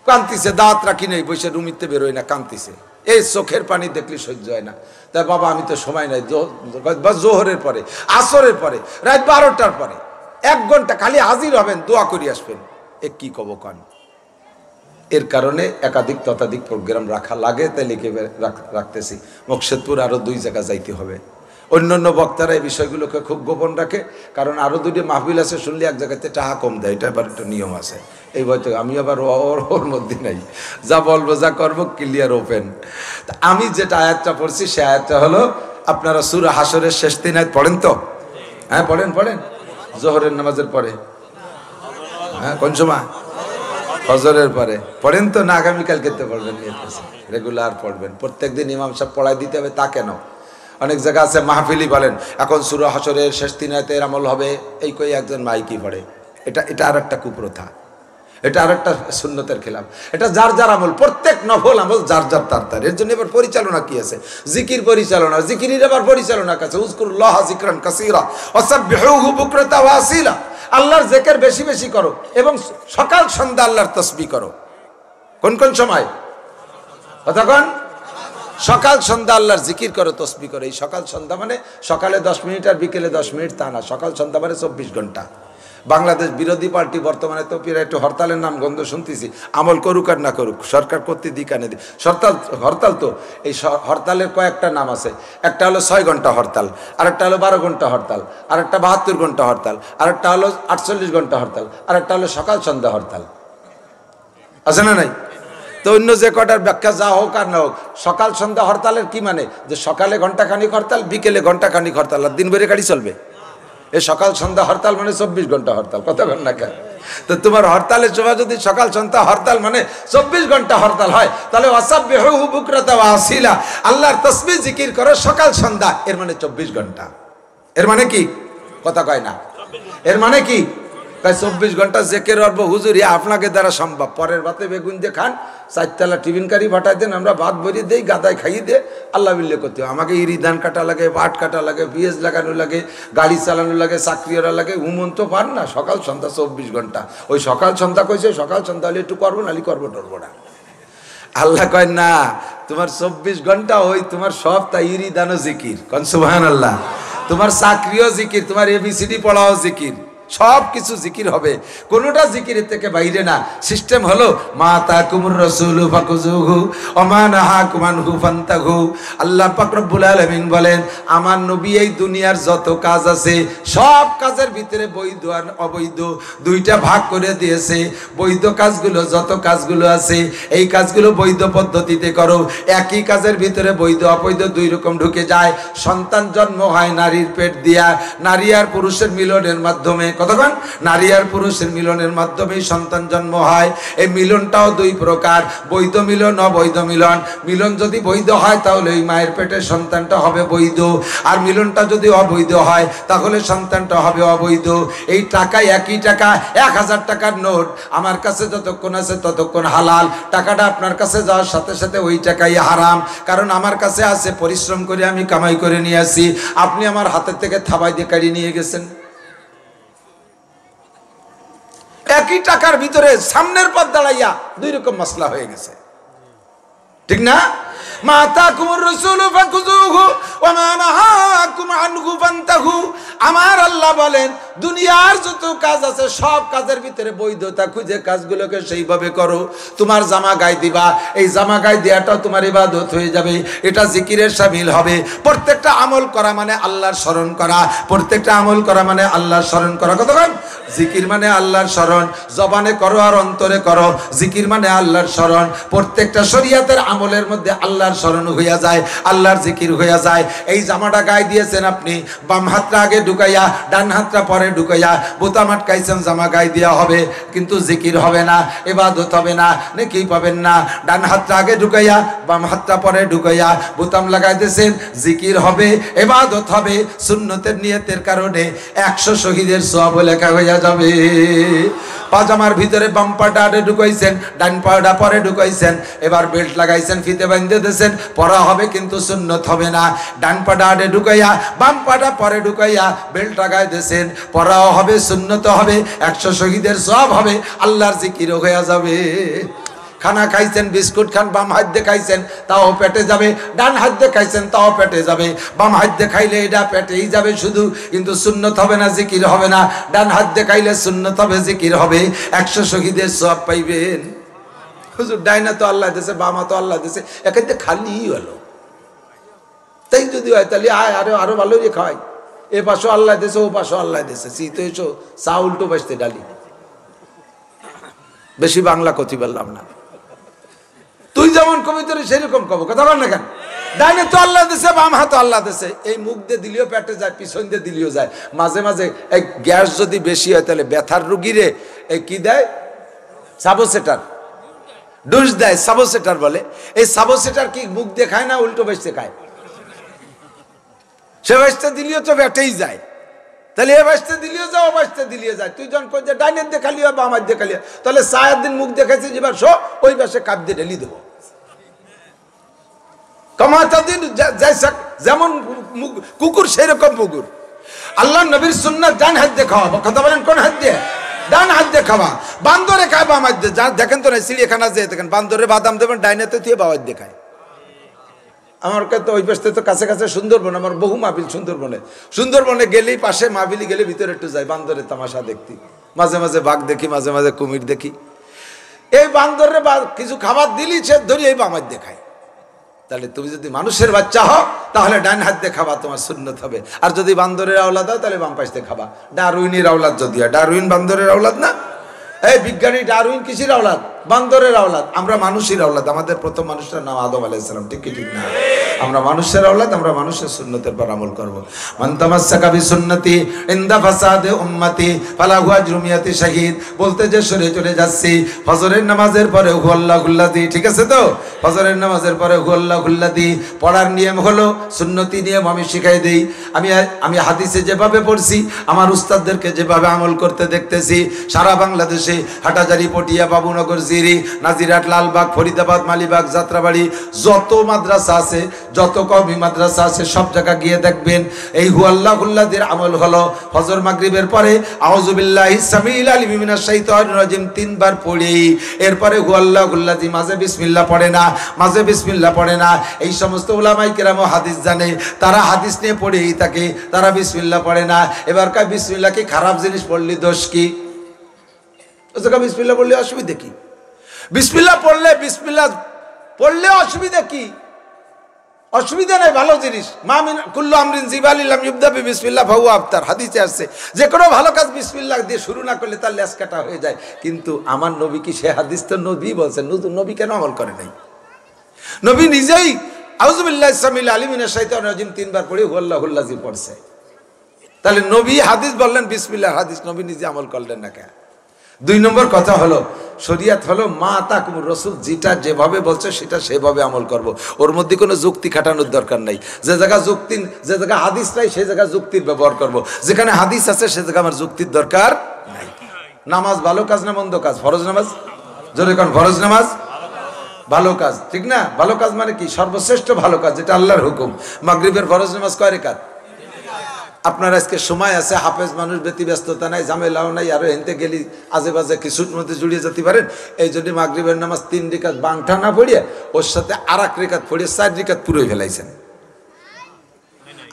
কান্তিছে, দাঁত রাখি নেই, বসে রুমিতে বেরোয় না, কান্তিছে, এই চোখের পানি দেখলে সহ্য হয় না। তাই বাবা আমি তো সময় নাই, জোহরের পরে, আসরের পরে, রাত 12টার পরে 1 ঘন্টা খালি হাজির হবেন, দোয়া করি আসবেন। এ কি কব কান? এর কারণে একাধিক ততাধিক প্রোগ্রাম রাখা লাগে, তাই লিখে রাখতেছি। মকসেদপুর আরো 2 জায়গা যাইতে হবে। অন্যান্য বক্তারা এই বিষয়গুলোকে খুব গোপন রাখে, কারণ আরো 2টি মাহফিল আছে, শুনলে এক জায়গাতে টাকা কম দেয়, এটা আবার একটা নিয়ম আছে। এই বইতে আমি আবার ওর মধ্যে নাই, যা বলবো যা করবো ক্লিয়ার ওপেন। আমি যেটা আয়াতটা পড়ছি সে আয়াতটা হলো, আপনারা সূরা হাসরের শেষ 3 আয়াত পড়েন তো? হ্যাঁ পড়েন, জোহরের নামাজের পরে। হ্যাঁ কোন সময়? ফজরের পরে পড়েন তো না? আগামীকাল কেতে পড়বেন, রেগুলার পড়বেন। প্রত্যেকদিন ইমাম সাহেব পড়াই দিতে হবে তা কেন? অনেক জায়গা আছে মাহফিলি বলেন, এখন সূরা হাসরের শেষ 3 আয়াতের আমল হবে, এই কই একজন মাইকি পড়ে। এটা আর একটা কুপ্রথা, এটা আর একটা সুন্নতের খেলাফ। এটা যার যার আমল, প্রত্যেক নফল আমল যার যার তার। এর জন্য এবার পরিচালনা কি আছে? জিকির পরিচালনা, জিকিরের আবার পরিচালনা আছে। উযকুরুল্লাহ যিকরান কাসীরা ওয়াসাব্বিহুহু বুকরাতা ওয়া আসীলা। আল্লাহর জিকির বেশি বেশি করো এবং সকাল সন্ধ্যা আল্লাহর তাসবিহ করো। কোন কোন সময়? কতক্ষণ? সকাল সন্ধ্যা আল্লাহর জিকির করো, তাসবিহ করো। এই সকাল সন্ধ্যা মানে সকালে 10 মিনিট আর বিকেলে 10 মিনিট তা না, সকাল সন্ধ্যা মানে 24 ঘন্টা। বাংলাদেশ বিরোধী পার্টি বর্তমানে তো একটু হরতালের নাম গন্ধ শুনতেছি, আমল করুক আর না করুক, সরকার করতে দিক আনে দিক। হরতাল তো এই হরতালের কয়েকটা নাম আছে। একটা হলো 6 ঘন্টা হরতাল, আরেকটা হলো 12 ঘন্টা হরতাল, আরেকটা 72 ঘন্টা হরতাল, আরেকটা হলো 48 ঘন্টা হরতাল, আরেকটা হলো সকাল সন্ধ্যা হরতাল। আছে না নাই? তো অন্য যে কটার ব্যাখ্যা যা হোক আর না হোক, সকাল সন্ধ্যা হরতালের কি মানে? যে সকালে ঘন্টাখানিক হরতাল, বিকেলে ঘন্টাখানিক হরতাল, আর দিন ভরে গাড়ি চলবে। এই সকাল সন্ধ্যা হরতাল মানে 24 ঘন্টা হরতাল। কত ঘন্টা কেন? তো তোমার হরতালের সময় যদি সকাল সন্ধ্যা হরতাল মানে 24 ঘন্টা হরতাল হয়, তাহলে ওয়াসাব্বিহুহু বুকরাতা ওয়া আসীলা, আল্লাহর তাসবিহ জিকির করো সকাল সন্ধ্যা, এর মানে 24 ঘন্টা। এর মানে কি? কথা কয় না। এর মানে কি? 24 ঘন্টা জেকের অর্ব হুজুরি আপনাকে দ্বারা সম্ভব। পরের ভাতে বেগুন দিয়ে খান, 4 টিফিন কারি পাঠাই দেন, আমরা ভাত ভরিয়ে দেই, গাদায় খাইয়ে দিয়ে আল্লাহ বিল্লে করতে হবে। আমাকে ইরি ধান কাটা লাগে, পাট কাটা লাগে, পিঁয়াজ লাগানো লাগে, গাড়ি চালানো লাগে, চাকরিওয়ালা লাগে, হুমন তো পার না। সকাল সন্ধ্যা 24 ঘন্টা। ওই সকাল সন্ধ্যা কইছে, সকাল সন্ধ্যা হলে একটু করবো, নালি করবো টরবো না। আল্লাহ কয় না, তোমার 24 ঘন্টা ওই তোমার সব তাই ইরি দানো জিকির। কোন সুবহানাল্লাহ। তোমার চাকরিও জিকির, তোমার ABCD পড়াও জিকির, সব কিছু জিকির হবে, কোনটা জিকিরের থেকে বাইরে না। সিস্টেম হলো মা তাকুমুর রাসূলু ফাকুযুহু ওয়া মা নাহাকুম আনহু ফান্তাহু। আল্লাহ পাক রব্বুল আলামিন বলেন, আমার নবী এই দুনিয়ার যত কাজ আছে সব কাজের ভিতরে বৈধ আর অবৈধ 2টা ভাগ করে দিয়েছে। বৈধ কাজগুলো, যত কাজগুলো আছে এই কাজগুলো বৈধ পদ্ধতিতে করো। একই কাজের ভিতরে বৈধ অবৈধ 2 রকম ঢুকে যায়। সন্তান জন্ম হয় নারীর পেট দিয়া, নারী আর পুরুষের মিলনের মাধ্যমে। কতক্ষণ? নারী আর পুরুষের মিলনের মাধ্যমে সন্তান জন্ম হয়। এই মিলনটাও 2 প্রকার, বৈধ মিলন, অবৈধ মিলন। মিলন যদি বৈধ হয় তাহলে ওই মায়ের পেটের সন্তানটা হবে বৈধ, আর মিলনটা যদি অবৈধ হয় তাহলে সন্তানটা হবে অবৈধ। এই টাকায়, একই টাকা, 1000 টাকার নোট আমার কাছে যতক্ষণ আছে ততক্ষণ হালাল। টাকাটা আপনার কাছে যাওয়ার সাথে সাথে ওই টাকাই হারাম, কারণ আমার কাছে আছে, পরিশ্রম করে আমি কামাই করে নিয়ে আসি। আপনি আমার হাতের থেকে থাবাই দিয়ে কাড়ি নিয়ে গেছেন। একই টাকার ভিতরে সামনের পথ দাঁড়াইয়া 2 রকম মাসলা হয়ে গেছে, ঠিক না? মা তাকুমুর রাসূলু ফাকুযুহু ওয়া মা নাহাকুম আনহু ফান্তাহু। আমার আল্লাহ বলেন দুনিয়ার যত কাজ আছে সব কাজের ভিতরে বৈধতা খুঁজে কাজগুলোকে সেইভাবে করো। তোমার জামা গায়ে দিবা, এই জামা গায়ে দেওয়াটাও তোমার ইবাদত হয়ে যাবে, এটা জিকিরের শামিল হবে। প্রত্যেকটা আমল করা মানে আল্লাহর স্মরণ করা, প্রত্যেকটা আমল করা মানে আল্লাহর স্মরণ করা। কতক্ষণ জিকির মানে আল্লাহর স্মরণ, জবানে করো আর অন্তরে করো, জিকির মানে আল্লাহর স্মরণ। প্রত্যেকটা শরীয়তের আমলের মধ্যে আল্লাহর স্মরণ হইয়া যায়, আল্লাহর জিকির হইয়া যায়। এই জামাটা গায়ে দিয়েছেন আপনি, বাম হাতটা আগে ঢুকাইয়া ডান হাতটা পরে ঢুকাইয়া বোতাম আটকাইছেন, জামা গায়ে দেওয়া হবে কিন্তু জিকির হবে না, ইবাদত হবে না, নেকি পাবেন না। ডান হাতটা আগে ঢুকাইয়া বাম হাতটা পরে ঢুকাইয়া বোতাম লাগাই দিয়েছেন, জিকির হবে, ইবাদত হবে। সুন্নতের নিয়তের কারণে 100 শহীদের সওয়াব লেখা হইয়া যাবে। পাজামার ভিতরে বাম পাটা আগে ঢুকাইছেন, ডান পাটা পরে ঢুকাইছেন, এবার বেল্ট লাগাইছেন, ফিতে বাঁধতে দিয়েছেন, পরা হবে কিন্তু সুন্নত হবে না। ডান পাটা আগে ঢুকাইয়া বাম পাটা পরে ঢুকাইয়া বেল্ট লাগাই দিয়েছেন, পরাও হবে, সুন্নত হবে, 100 শহীদের সওয়াব হবে, আল্লাহর জিকিরও হয়ে যাবে। খানা খাইছেন, বিস্কুট খান, বাম হাত দিয়ে খাইছেন তাও পেটে যাবে, ডান হাত দিয়ে খাইছেন তাও পেটে যাবে। বাম হাত দিয়ে খাইলে এটা পেটেই যাবে শুধু, কিন্তু সুন্নত হবে না, জিকির হবে না। ডান হাত দিয়ে খাইলে সুন্নত হবে, জিকির হবে, 100 শহীদের সওয়াব পাইবেন। হুজুর ডাইনা তো আল্লাহ দিয়েছে, বামা তো আল্লাহ দিয়েছে, এখানে খালি হলো। তাই যদি হয় তাহলে আরো ভালো রে খাওয়াই, এ পাশও আল্লাহ দিয়েছে, ও পাশও আল্লাহ দিয়েছে, শীত হয়েছো চা উল্টো বাঁচতে ডালি। বেশি বাংলা কথি বললাম না, তুই যেমন কবিতরে সেরকম কব, কথা বল না কেন? ডাইনে তো আল্লাহ দিছে, বাম হাত আল্লাহ দিছে, এই মুখ দিয়ে দিলেও পেটে যায়, পিছন দিয়ে দিলেও যায়। মাঝে মাঝে এই গ্যাস যদি বেশি হয় তাহলে ব্যথার রুগীরে এই কি দেয়, সাবোসেটার ডোজ দেয়, সাবোসেটার বলে। এই সাবোসেটার কি মুখ দিয়ে খায় না উল্টো বেসতে খায়? সে বেসতে দিলেও তো বেটেই যায়, তাহলে এ বাসতে দিলিও যাও, বাসতে দিলিও যায়। তুই যখন কই যে ডাইনের দেখালি হয়, বামার দেখালি হয়, তাহলে 4 দিন মুখ দেখাইছি যেবার শো ওই বাসে কাপ দিয়ে ঢেলি দেবো। কমাতা দিন যেমন কুকুর সেই রকম পুকুর। আল্লাহ নবীর সুন্নাত ডান হাত দিয়ে খাওয়াবো, কথা বলেন কোন হাত দিয়ে? ডান হাত দিয়ে খাওয়া। বান্দরে খায় বাম হাত দিয়ে, যা দেখেন তো না চিড়িয়াখানা যেয়ে দেখেন বান্দরে বাদাম দেবেন ডাইনাতে তুই বাম হাত দিয়ে খায়। আমার তো ওই পাশে তো কাছে কাছে সুন্দরবন, আমার বহু মাহফিল সুন্দরবনে। সুন্দরবনে গেলেই পাশে মাহফিলি গেলে ভিতরে একটু যাই বান্দরে তামাশা দেখতে, মাঝে মাঝে বাঘ দেখি, মাঝে মাঝে কুমির দেখি। এই বান্দরে কিছু খাবার দিলি সে ধরি এই বাম হাত দিয়ে খায়। তাহলে তুমি যদি মানুষের বাচ্চা হও তাহলে ডান হাত দিয়ে খাবা, তোমার সুন্নত হবে। আর যদি বান্দরের আওলাদ হয় তাহলে বাম পাশ দিয়ে খাবা। ডারউইনের আওলাদ যদি হয়, ডারউইন বান্দরের আওলাদ না? এই বিজ্ঞানী ডারউইন কিসের আওলাদ? বান্দরের আওলাদ। আমরা মানুষের আওলাদ, আমাদের প্রথম মানুষটার নাম আদম আলাইহিস সালাম, ঠিক কি ঠিক না? আমরা মানুষের আওলাদ, আমরা মানুষের সুন্নতের পর আমল করব। মান তামাসসাকা বিসুন্নতি ইনদা ফাসাদে উম্মতি ফালাহু আজরু মিয়াতি শাহীদ। বলতে যে সরে চলে যাচ্ছি, ফজরের নামাজের পরে হু আল্লাহুল্লাযী, ঠিক আছে তো? ফজরের নামাজের পরে হু আল্লাহুল্লাযী পড়ার নিয়ম হলো সুন্নতি নিয়ম, আমি শিখাই দেই। আমি হাদিসে যেভাবে পড়ছি, আমার উস্তাদদেরকে যেভাবে আমল করতে দেখতেছি, সারা বাংলাদেশে হাটাজারি, পটিয়া, বাবুনগর, জিরি, নাজিরহাট, লালবাগ, ফরিদাবাদ, মালিবাগ, যাত্রাবাড়ি, যত মাদ্রাসা আছে, যত কওমি মাদ্রাসা আছে, সব জায়গা গিয়ে দেখবেন এই হু আল্লাহুল্লাযীর আমল হলো ফজর মাগরিবের পরে আউযু বিল্লাহিস সামিউল আলিম মিনাশ শাইতানির রাজিম 3 বার পড়ি। এরপরে হু আল্লাহুল্লাযী, মাঝে বিসমিল্লাহ পড়ে না, মাঝে বিসমিল্লাহ পড়ে না। এই সমস্ত উলামায়ে কেরাম হাদিস জানে, তারা হাদিস নিয়ে পড়েই থাকে, তারা বিসমিল্লাহ পড়ে না। এবার কয় বিসমিল্লাহ কি খারাপ জিনিস, পড়লি দোষ কি? বিসমিল্লাহ পড়লে অসুবিধা কি? বিসমিল্লাহ পড়লে অসুবিধা কি? অসুবিধা নেই, ভালো জিনিস। মামিন কুল্লু আমরিন জিবালিল্লাম ইবদা বিসমিল্লাহ ফাহুয়া আফতার, হাদিসে আছে যে কোনো ভালো কাজ বিসমিল্লাহ দিয়ে শুরু না করলে তার লেজ কাটা হয়ে যায়। কিন্তু আমার নবী কি সে হাদিস তো নবী বলছেন, নতুন নবী কেন আমল করে নাই? নবী নিজেই আউযু বিল্লাহিস সামিউল আলিম মিনাশ শাইতানির রাজিম 3 বার পড়ে হু আল্লাহুল্লাযী পড়ছে। তাহলে নবী হাদিস বললেন বিসমিল্লাহ, হাদিস নবী নিজে আমল করলেন না কেন? 2 নম্বর কথা হলো শরিয়ত হলো মা তাকুমুর রাসূল, যেটা যেভাবে বলছে সেটা সেভাবে আমল করব। ওর মধ্যে কোনো যুক্তি খাটানোর দরকার নাই। যে জায়গা হাদিস নাই সেই জায়গা যুক্তির ব্যবহার করব। যেখানে হাদিস আছে সে জায়গা আমার যুক্তির দরকার নাই। নামাজ ভালো কাজ না মন্দ কাজ? ফরজ নামাজ, জোরে কোন? ফরজ নামাজ ভালো কাজ, ঠিক না? ভালো কাজ মানে কি? সর্বশ্রেষ্ঠ ভালো কাজ, যেটা আল্লাহর হুকুম। মাগরিবের ফরজ নামাজ কয় রাকাত? আপনার আজকে সময় আছে, হাফেজ মানুষ, ব্যতিব্যস্ততা নাই, ঝামেলাও নাই, আরো হেনতে গেলি আজে বাজে কিছুর মধ্যে জড়িয়ে যেতে পারেন। এই জন্য মাগরিবের নামাজ 3 রিকাত বাংটা না পড়িয়ে ওর সাথে আর 1 রিকাত পড়িয়ে 4 রিকাত পুরোই ফেলাইছেন।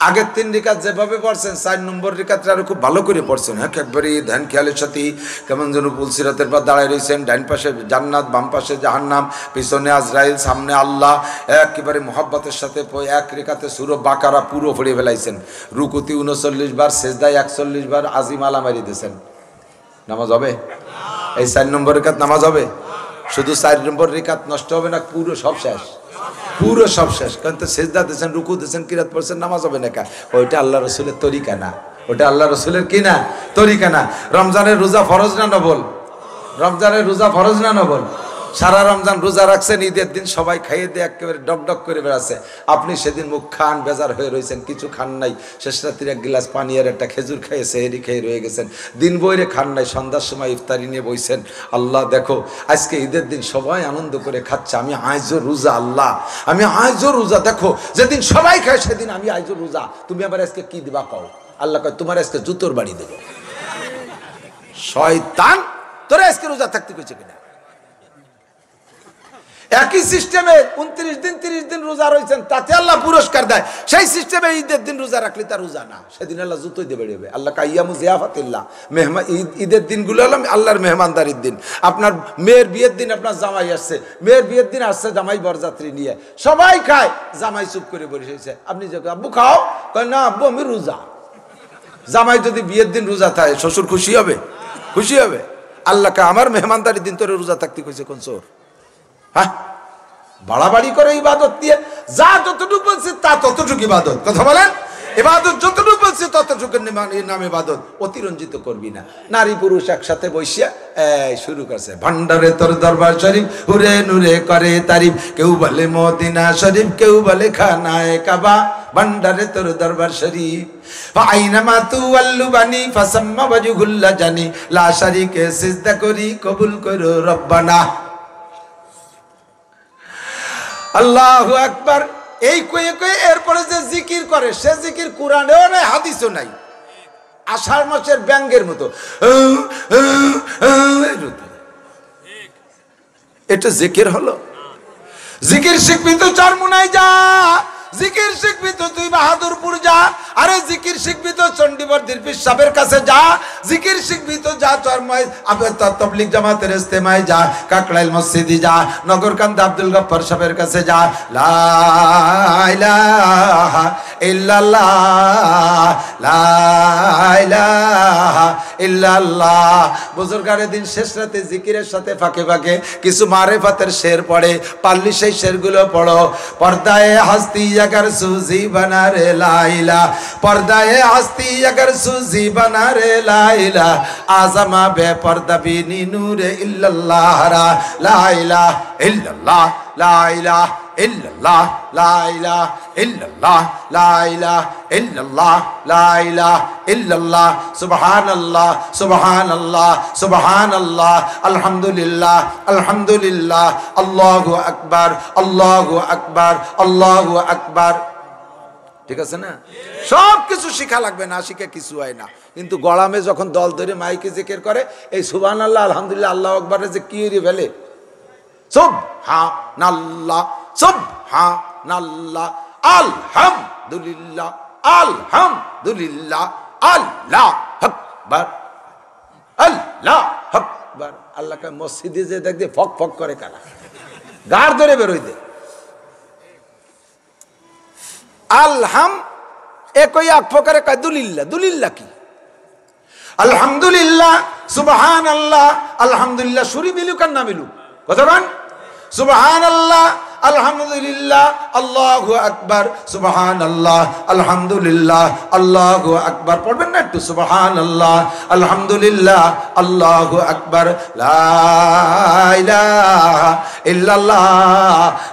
আগের 3 রিকাত যেভাবে পড়ছেন 4 নম্বর রিকাতটা আরো খুব ভালো করে পড়ছেন। হ্যাঁ, একবারে ধ্যান খেয়ালের সাথে কেমন যেন পুলসিরাতের পর দাঁড়ায় রয়েছেন। ডান পাশে জান্নাত, বাম পাশে জাহান্নাম, পিছনে আজরাইল, সামনে আল্লাহ। একেবারে মোহাব্বতের সাথে এক রিকাতে সূরা বাকারা পুরো পড়ে ফেলাইছেন। রুকুতি 39 বার, সেজদায় 41 বার আজিম আলা মারি দিয়েছেন। নামাজ হবে? এই 4 নম্বর রিকাত নামাজ হবে? শুধু 4 নম্বর রিকাত নষ্ট হবে না, পুরো সব শেষ, পুরো সব শেষ। কারণ তো সেজদা দিয়েছেন, রুকু দিয়েছেন, কিরাত পড়ছেন, নামাজ হবে না। ওইটা আল্লাহ রসুলের তরিকা না, ওটা আল্লাহ রসুলের কি না, তরিকা না। রমজানের রোজা ফরজ না নফল? রমজানের রোজা ফরজ না নফল? সারা রমজান রোজা রাখছেন, ঈদের দিন সবাই খাইয়ে দিয়ে একেবারে ডক ডক করে বেড়াচ্ছে। আপনি সেদিন মুখ খান বেজার হয়ে রয়েছেন, কিছু খান নাই। শেষ রাত্রির 1 গ্লাস পানি আর একটা খেজুর খেয়ে সেহেরি খেয়ে রয়ে গেছেন। দিন বইরে খান নাই, সন্ধ্যার সময় ইফতারি নিয়ে বইছেন। আল্লাহ দেখো আজকে ঈদের দিন সবাই আনন্দ করে খাচ্ছে, আমি আইজো রোজা। আল্লাহ আমি আইজো রোজা। দেখো যেদিন সবাই খায় সেদিন আমি আইজো রোজা। তুমি আবার আজকে কি দিবা কও? আল্লাহ কয় তোমার আজকে জুতোর বাড়ি দেব। শয়তান, তোরা আজকে রোজা থাকতে কইছে কিনা? একই সিস্টেমে 29 দিন 30 দিন রোজা রয়েছেন, তাতে আল্লাহ পুরস্কার দেয়। সেই সিস্টেমে ঈদের দিন রোজা রাখলে তার রোজা না, সেদিন আল্লাহ জুতোই দেবে দেবে। আল্লাহ কাইয়ামু জিয়াফাতিল্লাহ, মেহমান। ঈদের দিনগুলো হলো আল্লাহর মেহমানদারির দিন। আপনার মেয়ের বিয়ের দিন আপনার জামাই আসছে, মেয়ের বিয়ের দিন আসছে জামাই বরযাত্রী নিয়ে, সবাই খায়, জামাই চুপ করে বসেছে। আপনি যে আব্বু খাও, কয় না আব্বু আমি রোজা। জামাই যদি বিয়ের দিন রোজা থাকে শ্বশুর খুশি হবে? খুশি হবে? আল্লাহকে আমার মেহমানদারির দিন তোরে রোজা থাকতে কইছে কোন চোর? হ্যাঁ, বাড়াবাড়ি করে ইবাদত দিয়ে যা যতটুকু বলছে তা ততটুকু ইবাদত। কথা বলেন, ইবাদত যতটুকু বলছে ততটুকু নাম ইবাদত। অতিরঞ্জিত করবি না। নারী পুরুষ একসাথে বসিয়া শুরু করছে, ভান্ডারে তোর দরবার শরীফ, হুরে নুরে করে তারিফ। কেউ বলে মদিনা শরীফ, কেউ বলে খানায়ে কাবা, ভান্ডারে তোর দরবার শরীফ। ফাইনামা তুওয়াল্লু বানি ফাসাম্মা ওয়াজহুল্লাহ জানি, লা শারীকে সিজদা করি কবুল করো রব্বানা। আল্লাহু আকবার। এই কয়ে কয়ে এরপরে যে জিকির করে, সে জিকির কোরআনেও নাই, হাদিসও নাই। আষাঢ় মাসের ব্যাঙ্গের মতো এটা জিকির হলো? জিকির শিখবি তো চরমুনাই যা, জিকির শিখবি তো তুই বাহাদুরপুর যা। আরে জিকির শিখবি তো চণ্ডীবর্দির পীর সাহেবের কাছে যা। জিকির শিখবি তো যা চরমায় তবলিগ জামাতের ইস্তেমায় যা, কাকড়াইল মসজিদে যা, নগরকান্দা আব্দুল গফফার সাহেবের কাছে যা। লা ইলাহা ইল্লাল্লাহ, লা ইলাহা ইল্লাল্লাহ। বুজুর্গারে দিন শেষ রাতে জিকিরের সাথে ফাঁকে ফাঁকে কিছু মারেফাতের শের পড়ে, পারলি সেই শেরগুলো পড়ো। পর্দায়ে হস্তি अगर सूजी बना रे लाइला, पर्दाए हस्ती अगर सूजी बना रे लाइला, आज़मा बेपर्दा बीनी नूरे इल्लल्लाह रा, ला इलाहा इल्लल्लाह, ला इलाहा इल्लल्लाह, ला इलाहा इल्लल्लाह, ला इलाहा इल्लल्लाह, ला इलाहा इल्लल्लाह, सुबहानल्लाह सुबहानल्लाह सुबहानल्लाह, अल्हम्दुलिल्लाह अल्हम्दुलिल्लाह, अल्लाहु अकबर अल्लाहु अकबर अल्लाहु अकबर। ঠিক আছে না? সব কিছু শিখা লাগবে না, শিখে কিছু হয় না। কিন্তু গড়ামে যখন দল ধরে মাইকে জিকির করে, এই সুবহানাল্লাহ আলহামদুলিল্লাহ আল্লাহু আকবারে যে কি হয়ে ফেলে, সুবহানাল্লাহ সুবহানাল্লাহ আলহামদুলিল্লাহ আলহামদুলিল্লাহ আল্লাহু আকবার আল্লাহু আকবার। আল্লাহকে মসজিদে যে দেখতে ফক ফক করে কারা, গার ধরে বেরোই দে। আলহাম একই এক প্রকারে কয় দুলিল্লাহ। দুলিল্লাহ কি? আলহামদুলিল্লাহ সুবহানাল্লাহ আলহামদুলিল্লাহ সুরি মিলুক আর না মিলুক, কথা বলেন। সুবহানাল্লাহ আলহামদুলিল্লাহ আল্লাহু আকবার, সুবহানাল্লাহ আলহামদুলিল্লাহ আল্লাহু আকবার। পড়বেন না একটু? সুবহানাল্লাহ আলহামদুলিল্লাহ আল্লাহু আকবার, লা ইলাহা ইল্লাল্লাহ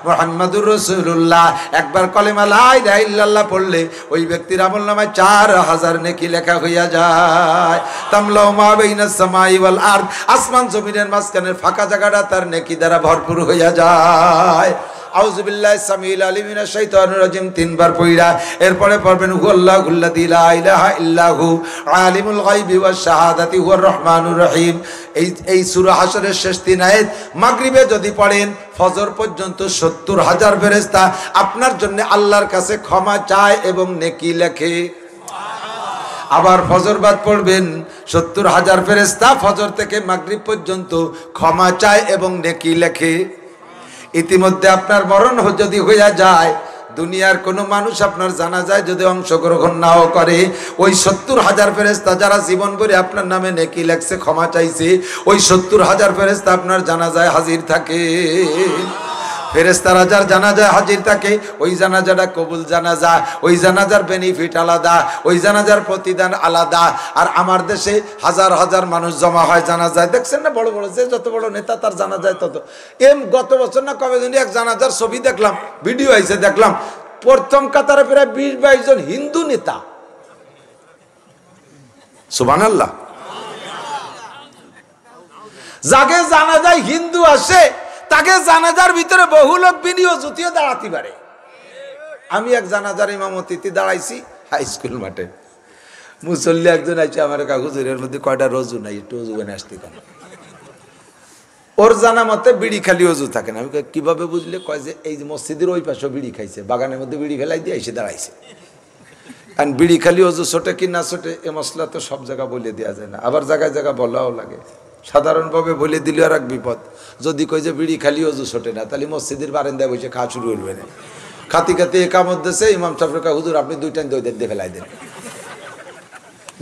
মুহাম্মাদুর রাসূলুল্লাহ। একবার কলেমা লা ইলাহা ইল্লাল্লাহ পড়লে ওই ব্যক্তির আমলনামায় 4000 নেকি লেখা হইয়া যায়। তামলাউ মা বাইনাস সামাই ওয়াল আরদ, আসমান জমিনের মাঝখানের ফাঁকা জায়গাটা তার নেকি দ্বারা ভরপুর হইয়া যায়। আউযু বিল্লাহি সামিউল আলিম মিনাশ শাইতানির রাজিম তিনবার পড়া এরপরে পড়বেন হুয়াল্লাহুল্লাযী লা ইলাহা ইল্লাহু আলিমুল গায়বি ওয়াশ শাহাদাতি হুয়ার রহমানুর রহিম। এই সূরা হাশরের শেষ 3 আয়াত মাগরিবে যদি পড়েন ফজর পর্যন্ত 70,000 ফেরেশতা আপনার জন্য আল্লাহর কাছে ক্ষমা চায় এবং নেকি লেখে। আবার ফজর বাদ পড়বেন 70,000 ফেরেশতা ফজর থেকে মাগরিব পর্যন্ত ক্ষমা চায় এবং নেকি লেখে। ইতিমধ্যে আপনার মরণ যদি হয়ে যায়, দুনিয়ার কোনো মানুষ আপনার জানাজায় যদি অংশগ্রহণ নাও করে, ওই 70,000 ফেরেশতা যারা জীবন ভরে আপনার নামে নেকি লেখছে, ক্ষমা চাইছে, ওই 70,000 ফেরেশতা আপনার জানাজায় হাজির থাকে। ফেরেশতারা যার জানাজায় হাজির থাকে, ওই জানাজাটা কবুল জানাজা, ওই জানাজার বেনিফিট আলাদা, ওই জানাজার প্রতিদান আলাদা। আর আমার দেশে হাজার হাজার মানুষ জমা হয় জানাজায়, দেখছেন না, বড় বড় যে যত বড় নেতা তার জানাজায় তত। গত বছর না কবে দিন এক জানাজার ছবি দেখলাম, ভিডিও আইছে, দেখলাম প্রথম কাতারে প্রায় 20-22 জন হিন্দু নেতা। সুবহানাল্লাহ। যাকে জানাজায় হিন্দু আসে তাকে জানাজার ভিতরে বহু লোক বিনিয়োগ জুতিয়ে দাঁড়াতে পারে। আমি এক জানাজার ইমামতিতে দাঁড়াইছি হাই স্কুল মাঠে, মুসল্লি একজন আইছে আমার হুজুরের মধ্যে কয়টা রজু নাই, একটু অজু বানিয়ে আসতে কেন? ওর জানা মতে বিড়ি খালি অজু থাকে না। আমি কিভাবে বুঝলে? কয় যে এই যে মসজিদের ওই পাশে বিড়ি খাইছে, বাগানের মধ্যে বিড়ি ফেলাই দিয়ে এসে দাঁড়াইছে। কারণ বিড়ি খালি অজু ছোটে কি না ছোটে এ মশলা তো সব জায়গা বলে দেওয়া যায় না, আবার জায়গায় জায়গা বলাও লাগে। সাধারণভাবে বলে দিলে আর এক বিপদ, যদি কই যে বিড়ি খালি অজু ছোটে না, তাহলে মসজিদের বারান্দায় বসে খাওয়া শুরু করবে না। খাতি খাতি একামত দেশে ইমাম সাহেব হুজুর আপনি 2 টাইম দই দিয়ে ফেলাই দেন,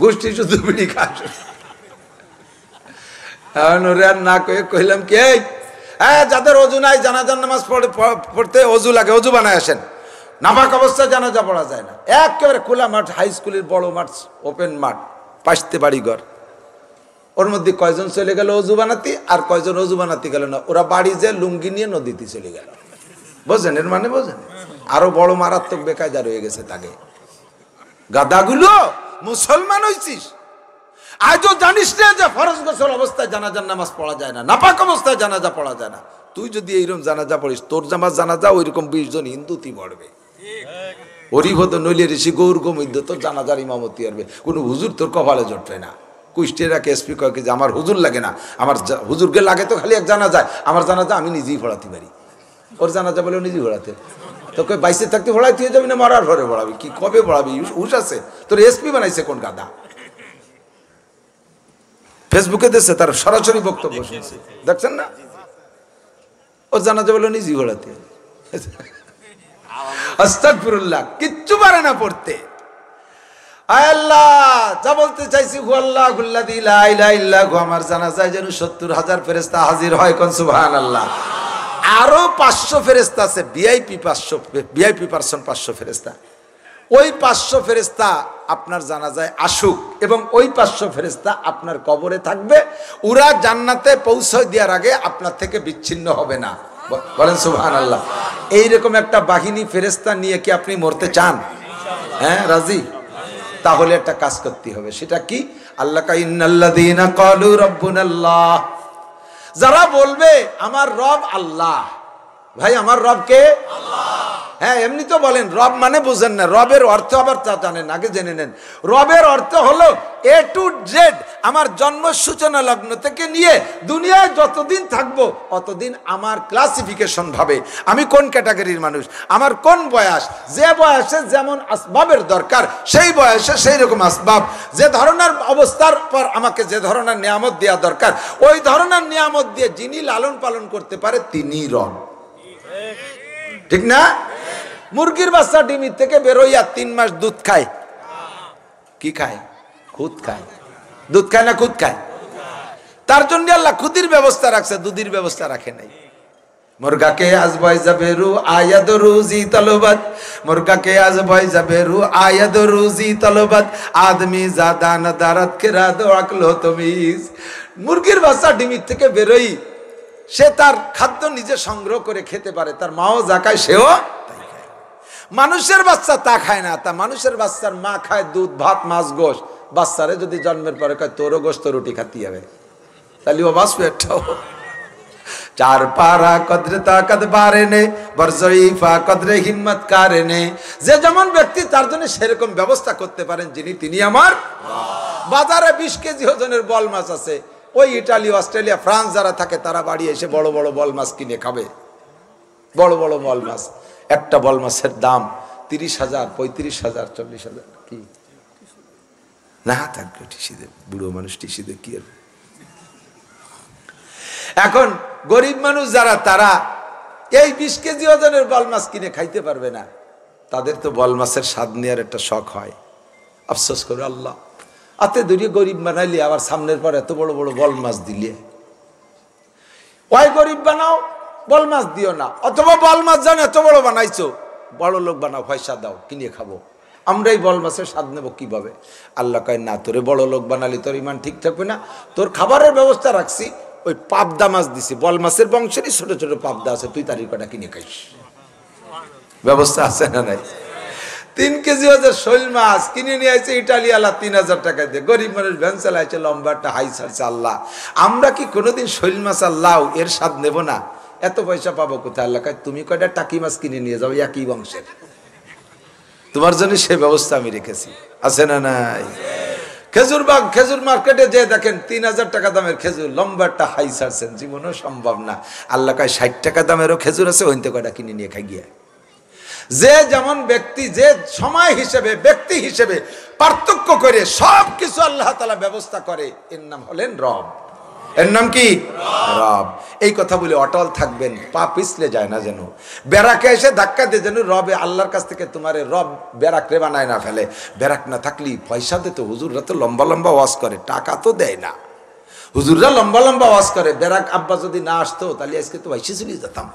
গোষ্ঠী শুধু বিড়ি খাস। ওরে আর না কয়ে কইলাম কি, যাদের অজু নাই জানাজার নামাজ পড়তে অজু লাগে, অজু বানায় আসেন। নাপাক অবস্থায় জানাজা পড়া যায় না। একেবারে খোলা মাঠ, হাই স্কুলের বড় মাঠ, ওপেন মাঠ, পাশতে বাড়িঘর। ওর মধ্যে কয়জন চলে গেল অজু বানাতে, আর কয়জন অজু বানাতে গেল না, ওরা বাড়ি যে লুঙ্গি নিয়ে নদীতে চলে গেল। বোঝেন এর মানে? বোঝেন? আরো বড় মারাত্মক বেকায়দা রয়ে গেছে তাকে। গাদাগুলো মুসলমান হইছিস, আজও জানিস না যে ফরজ গোসল অবস্থায় জানাজার নামাজ পড়া যায় না, নাপাক অবস্থায় জানাজা পড়া যায় না। তুই যদি এইরকম জানাজা পড়িস, তোর জামাজ জানাজা ওইরকম 20 জন হিন্দুতি পড়বে। হরিভদ নইলে ঋষি গৌর গোমধ্য তোর জানাজার ইমামতি করবে, কোনো হুজুর তোর কপালে জটবে না। কুষ্টিয়ার এক এসপি কয় যে আমার হুজুর লাগে না, আমার হুজুরকে লাগে তো খালি এক জানাজা, আমার জানাজা আমি নিজেই পড়াতে পারি। ওর জানাজা বলেও নিজেই পড়াতে। তোকে বাইসে থাকতে পড়াইতে যাবি না মরার ঘরে পড়াবি? কি কবে পড়াবি? হুশ আছে তোর? এসপি বানাইছে কোন গাদা? ফেসবুকে দিচ্ছে, তার সরাসরি বক্তব্য শুনছে, দেখছেন না? ওর জানাজা বলেও নিজেই পড়াতে। আস্তাগফিরুল্লাহ, কিচ্ছু পারে না পড়তে। আয় আল্লাহ, যা বলতে চাইছি হুয়াল্লাহুল্লাযী লা ইলাহা ইল্লাহু, আমার জানাজায় যেন 70,000 ফেরেশতা হাজির হয়, কোন সুবহানাল্লাহ। আরো 500 ফেরেশতা আছে, ভিআইপি 500, ভিআইপি পারসন 500 ফেরেশতা। ওই 500 ফেরেশতা আপনার জানাজায় আসুক এবং ওই 500 ফেরেশতা আপনার কবরে থাকবে। ওরা জান্নাতে পৌঁছে দেওয়ার আগে আপনার থেকে বিচ্ছিন্ন হবে না, বলেন সুবহানাল্লাহ। এইরকম একটা বাহিনী ফেরেশতা নিয়ে কি আপনি মরতে চান? হ্যাঁ, রাজি? তাহলে একটা কাজ করতে হবে, সেটা কি? আল্লাহ কা ইন্নাল্লাযীনা ক্বালু রাব্বুনাল্লাহ, যারা বলবে আমার রব আল্লাহ। ভাই আমার রব কে? আল্লাহ। হ্যাঁ, এমনি তো বলেন রব মানে বুঝেন না, রবের অর্থ আবার তা জানেন, আগে জেনে নেন। রবের অর্থ হলো A to Z, আমার জন্ম সূচনা লগ্ন থেকে নিয়ে দুনিয়ায় যতদিন থাকবো অতদিন আমার ক্লাসিফিকেশন ভাবে আমি কোন ক্যাটাগরির মানুষ, আমার কোন বয়স, যে বয়সে যেমন আসবাবের দরকার সেই বয়সে সেই রকম আসবাব, যে ধরনের অবস্থার পর আমাকে যে ধরনের নিয়ামত দেওয়া দরকার ওই ধরনের নিয়ামত দিয়ে যিনি লালন পালন করতে পারে তিনি রব। ঠিক না? মুরগির বাচ্চা ডিমির থেকে বেরোইয়া 3 মাস দুধ খায়, কি খায়? খুদ খায়। দুধ খায় না খুদ খায়? তার জন্য আল্লাহ খুদির ব্যবস্থা রাখছে, দুধের ব্যবস্থা রাখে নাই। मुर्गा के आज बॉयजा बेरू आयद रूजी तलबत, मुर्गा के आज बॉयजा बेरू आयद रूजी तलबत, आदमी ज्यादा नदारत के रादो अकलो तमीज। মুরগির বাচ্চা ডিমির থেকে বেরোই, সে তার খাদ্য নিজে সংগ্রহ করে খেতে পারে, তার মাও যা খায় সেও তাই খায়। মানুষের বাচ্চা তা খায় না, তা মানুষের বাচ্চার মা খায় দুধ ভাত মাছ গোশত। বাচ্চারে যদি জন্মের পরে কয় তোরও গোশত রুটি খাতে হবে, তাহলে ও বাঁচবে একটাও? चार पारा कदरे ताकत बारेने बरजईफा कदरे हिम्मत कारेने যে যেমন ব্যক্তি তার জন্য সেরকম ব্যবস্থা করতে পারেন যিনি তিনি আমার বাজারে 20 কেজি ওজনের বল মাছ আছে ওই ইতালি অস্ট্রেলিয়া ফ্রান্স যারা থাকে তারা বাড়ি এসে বড় বড় বল মাছ কিনে খাবে বড় বড় বল মাছ একটা বল মাছের দাম 30,000 35,000 40,000 কি না থাকবে টিসিতে বুড়ো মানুষ টিসিতে কি আর এখন গরিব মানুষ যারা তারা এই 20 কেজি ওজনের বল মাছ কিনে খাইতে পারবে না তাদের তো বল মাছের স্বাদ নেওয়ার একটা শখ হয় আফসোস করে আল্লাহ আতে দুরি গরিব বানাইলি আবার সামনের পর এত বড় বড় বল মাছ দিলে ওই গরিব বানাও বল মাছ দিও না অথবা বল মাছ জানো এত বড় বানাইছো বড় লোক বানাও পয়সা দাও কিনে খাবো আমরাই বল মাছের স্বাদ নেব কিভাবে আল্লাহ কয় না তোরে বড় লোক বানালি তোর ইমান ঠিক থাকবে না তোর খাবারের ব্যবস্থা রাখছি ওই পাবদা মাছ দিছি বল মাছের বংশেরই ছোট ছোট পাবদা আছে তুই তারি কটা কিনে খাইস ব্যবস্থা আছে না নাই 3 কেজি ওজনের শৈল মাছ কিনে নিয়ে আইছে ইটালিয়ালা 3000 টাকা দিয়ে গরিব মানুষ ভ্যান চালাইছে লম্বাটা হাই ছাড়ছে আল্লাহ আমরা কি কোনোদিন শৈল মাছ আর লাউ এর স্বাদ নেব না এত পয়সা পাবো কোথায় আল্লাহ কয় তুমি কয়টা টাকি মাছ কিনে নিয়ে যাও একই বংশের তোমার জন্য সেই ব্যবস্থা আমি রেখেছি আছে না নাই খেজুর বাগ খেজুর মার্কেটে যে দেখেন 3000 টাকা দামের খেজুর লম্বাটা হাই ছাড়ছেন জীবনও সম্ভব না আল্লাহ কয় 60 টাকা দামেরও খেজুর আছে ওইতে কয়টা কিনে নিয়ে খাই গিয়া যে যেমন ব্যক্তি যে সময় হিসেবে ব্যক্তি হিসেবে পার্থক্য করে সবকিছু আল্লাহ তাআলা ব্যবস্থা করে এর নাম হলেন রব এর নাম কি রব এই কথা বলে অটল থাকবেন পা পিছলে যায় না যেন বেরাকে এসে ধাক্কা দিয়ে যেন রবে আল্লাহর কাছ থেকে তোমারে রব বেরাক রে বানায় না ফেলে বেরাক না থাকলি পয়সা দিত হুজুররা তো লম্বা লম্বা ওয়াজ করে টাকা তো দেয় না হুজুররা লম্বা লম্বা ওয়াজ করে বেরাক আব্বা যদি না আসতো তাহলে আজকে তো ভাইসে চলে যেতাম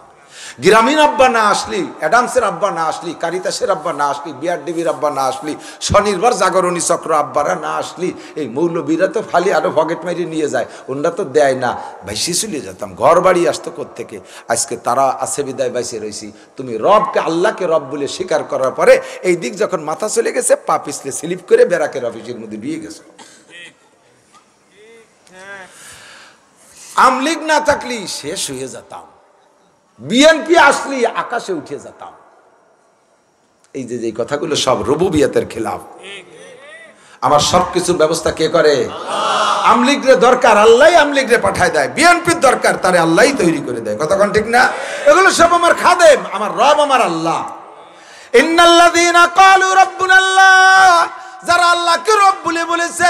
গ্রামীণ আব্বা না আসলি অ্যাডামসের আব্বা না আসলি কারিতাসের আব্বা না আসলি বিআরডিবির আব্বা না আসলি স্বনির্ভর জাগরণী চক্র আব্বারা না আসলি এই মৌলবীরা তো খালি আরো পকেট মারি নিয়ে যায় ওনরা তো দেয় না ভাইসে চলে যেতাম ঘর বাড়ি আসতো কোত্থেকে আজকে তারা আছে বিদায় বাইসে রয়েছি তুমি রবকে আল্লাহকে রব বলে স্বীকার করার পরে এই দিক যখন মাথা চলে গেছে পা পিছলে স্লিপ করে বেরাকের অফিসের মধ্যে দিয়ে গেছে আমলিগ না থাকলি শেষ হয়ে যেতাম বিএনপি আসলি আকাশে উঠে যেতাম এই যে কথাগুলো সব রুবুবিয়তের খেলাফ আমার সবকিছুর ব্যবস্থা কে করে আমলিগরে দরকার আল্লাহই আমলিগরে পাঠায় দেয় বিএনপির দরকার তারে আল্লাহই তৈরি করে দেয় কতক্ষণ ঠিক না এগুলো সব আমার খাদেম আমার রব আমার আল্লাহ ইন্নাল্লাযীনা ক্বালু রাব্বুনাল্লাহ যারা আল্লাহকে রব বলে বলেছে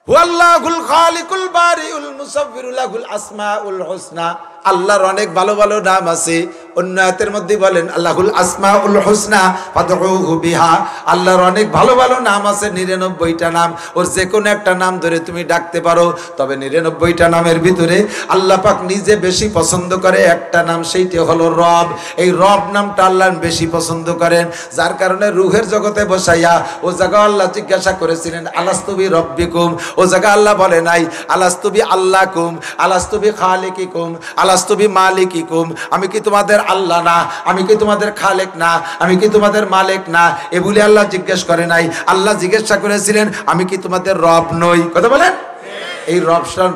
হুয়াল্লাহুল খালিকুল বারিউল মুসাব্বিরু লাহুল আসমাউল হুসনা আল্লাহর অনেক ভালো ভালো নাম আছে অন্য আয়াতের মধ্যে বলেন আল্লাহুল আসমাউল হুসনা ফাদউহু বিহা আল্লাহর অনেক ভালো ভালো নাম আছে 99টা নাম ওর যে কোনো একটা নাম ধরে তুমি ডাকতে পারো তবে 99টা নামের ভিতরে আল্লাহ পাক নিজে বেশি পছন্দ করে একটা নাম সেইটা হলো রব এই রব নামটা আল্লাহ বেশি পছন্দ করেন যার কারণে রূহের জগতে বসাইয়া ও জায়গা আল্লাহ জিজ্ঞাসা করেছিলেন আলাস্তুবি রব্বিকুম ও জায়গা আল্লাহ বলে নাই আলাস্তুবি আল্লাহকুম আলাস্তুবি খালিকিকুম আলাস্তুবি মালিকিকুম আমি কি তোমাদের আল্লাহ না আমি কি তোমাদের খালেক না আমি কি তোমাদের মালিক না এ বলে আল্লাহ জিজ্ঞেস করে নাই আল্লাহ জিজ্ঞাসা করেছিলেন আমি কি তোমাদের রব নই কথা বলেন এই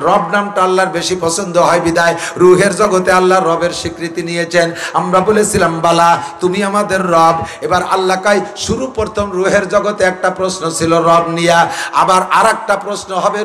রব নামটা আল্লাহর বেশি পছন্দ হয় বিদায় রূহের জগতে আল্লাহ রবের স্বীকৃতি নিয়েছেন আমরা বলেছিলাম বালা তুমি আমাদের রব এবার আল্লাহ কয় শুরু প্রথম রূহের জগতে একটা প্রশ্ন ছিল রব নিয়া আবার আরেকটা প্রশ্ন হবে